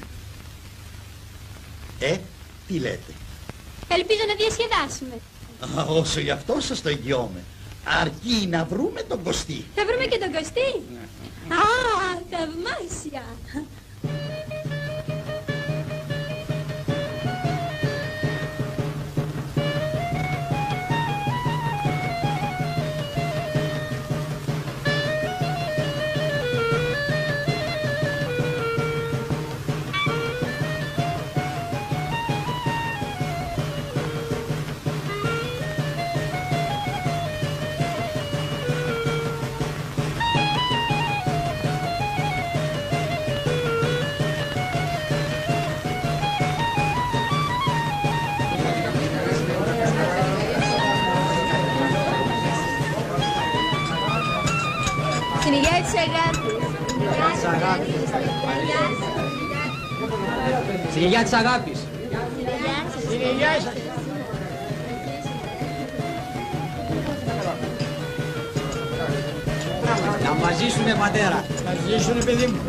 Τι λέτε? Ελπίζω να διασκεδάσουμε. Όσο γι' αυτό σας το εγγυώμαι. Αρκεί να βρούμε τον Κωστή. Θα βρούμε και τον Κωστή. Α, θαυμάσια. Στην υγεία της αγάπης. Στην υγεία της αγάπης. Στην υγεία σας. Να μας ζήσουνε πατέρα. Να ζήσουνε παιδί μου.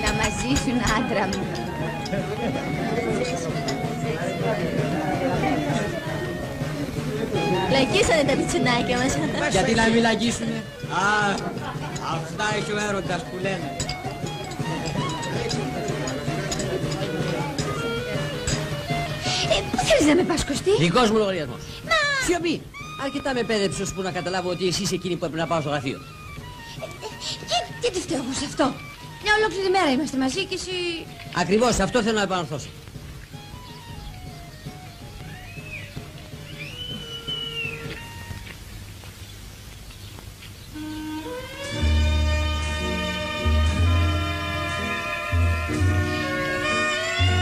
Να μας ζήσουν άντρα μου. Λαϊκίσανε τα πιτσουνάκια μας. Γιατί να μην λαγίσουνε? Αυτά έχει ο έρωτας που λένε. Πού θέλεις να με πας, Κωστή? Δικός μου λογαριασμός. Σιωπή. Αρκετά με πέδεψε ώσπου να καταλάβω ότι εσύ είσαι εκείνη που έπρεπε να πάω στο γραφείο. Και τι φταίω εγώ σε αυτό? Μια ολόκληρη μέρα είμαστε μαζί και εσύ... Ακριβώς, αυτό θέλω να επανορθώσω.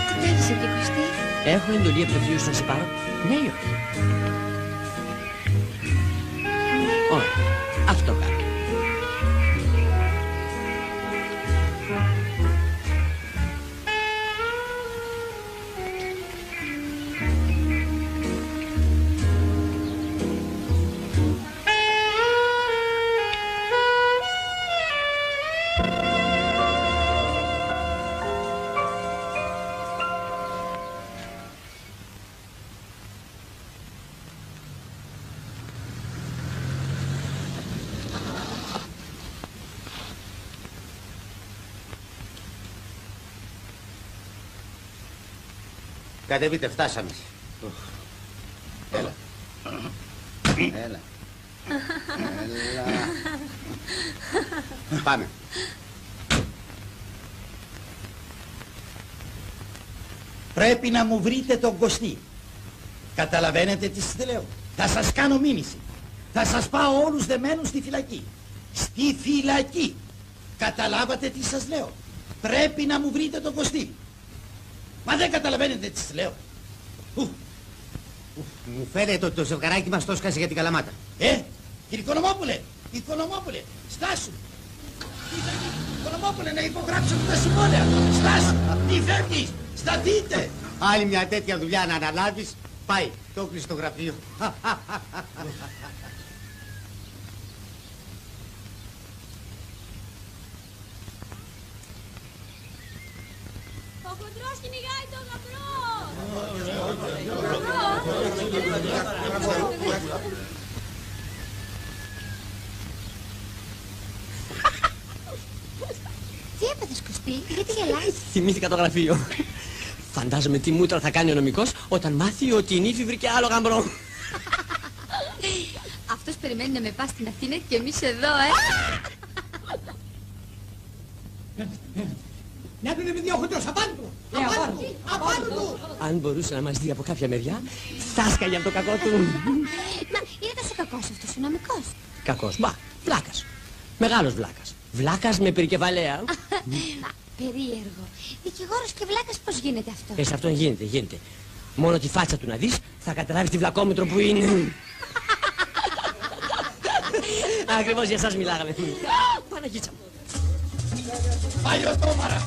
Τι κάνεις εκεί, Κωστή? Έχω εντολή από το θείο σου να σε πάρω. Ναι ή όχι? Ωραία, αυτό κάνω. Κατεβείτε, φτάσαμε. Έλα. Έλα. Έλα. Πάμε. Πρέπει να μου βρείτε τον Κωστή. Καταλαβαίνετε τι σας λέω? Θα σας κάνω μήνυση. Θα σας πάω όλους δεμένους στη φυλακή. Στη φυλακή. Καταλάβατε τι σας λέω? Πρέπει να μου βρείτε τον Κωστή. Μα δεν καταλαβαίνετε τι σας λέω? Μου φαίνεται ότι το ζευγαράκι μας το έσκασε για την Καλαμάτα. Κύριε Οικονομόπουλε, Οικονομόπουλε, στάσου. Οικονομόπουλε, να υπογράψω τα συμβόλαια. Στάσου, τι φεύγεις, σταθείτε. Άλλη μια τέτοια δουλειά να αναλάβεις, πάει, το έκλεισε στο γραφείο. χοντρός κυνηγάει το γαμπρό. Τι έπαθες, Κωστή, γιατί γελάς? Θυμήθηκα το γραφείο. Φαντάζομαι τι μούτρα θα κάνει ο νομικός όταν μάθει ότι η νύφη βρήκε άλλο γαμπρό. Αυτός περιμένει να με πας στην Αθήνα και εμείς εδώ, Να τον με δύο χοντρός, απάντου! Απάντου! Αν μπορούσε να μας δει από κάποια μεριά, θα σκάγε από το κακό του. Μα είναι τόσο κακός αυτός ο νομικός. Κακός, μπα, βλάκας. Μεγάλος βλάκας. Βλάκας με περικεφαλαία. Μα περίεργο. Δικηγόρος και βλάκας πώς γίνεται αυτό? Σε αυτόν γίνεται. Μόνο τη φάτσα του να δεις, θα καταλάβεις τη βλακόμετρο που είναι. Ακριβώς για εσάς μιλάγαμε. Παναγίτσα μου. Πάλι ο Τόμαρα.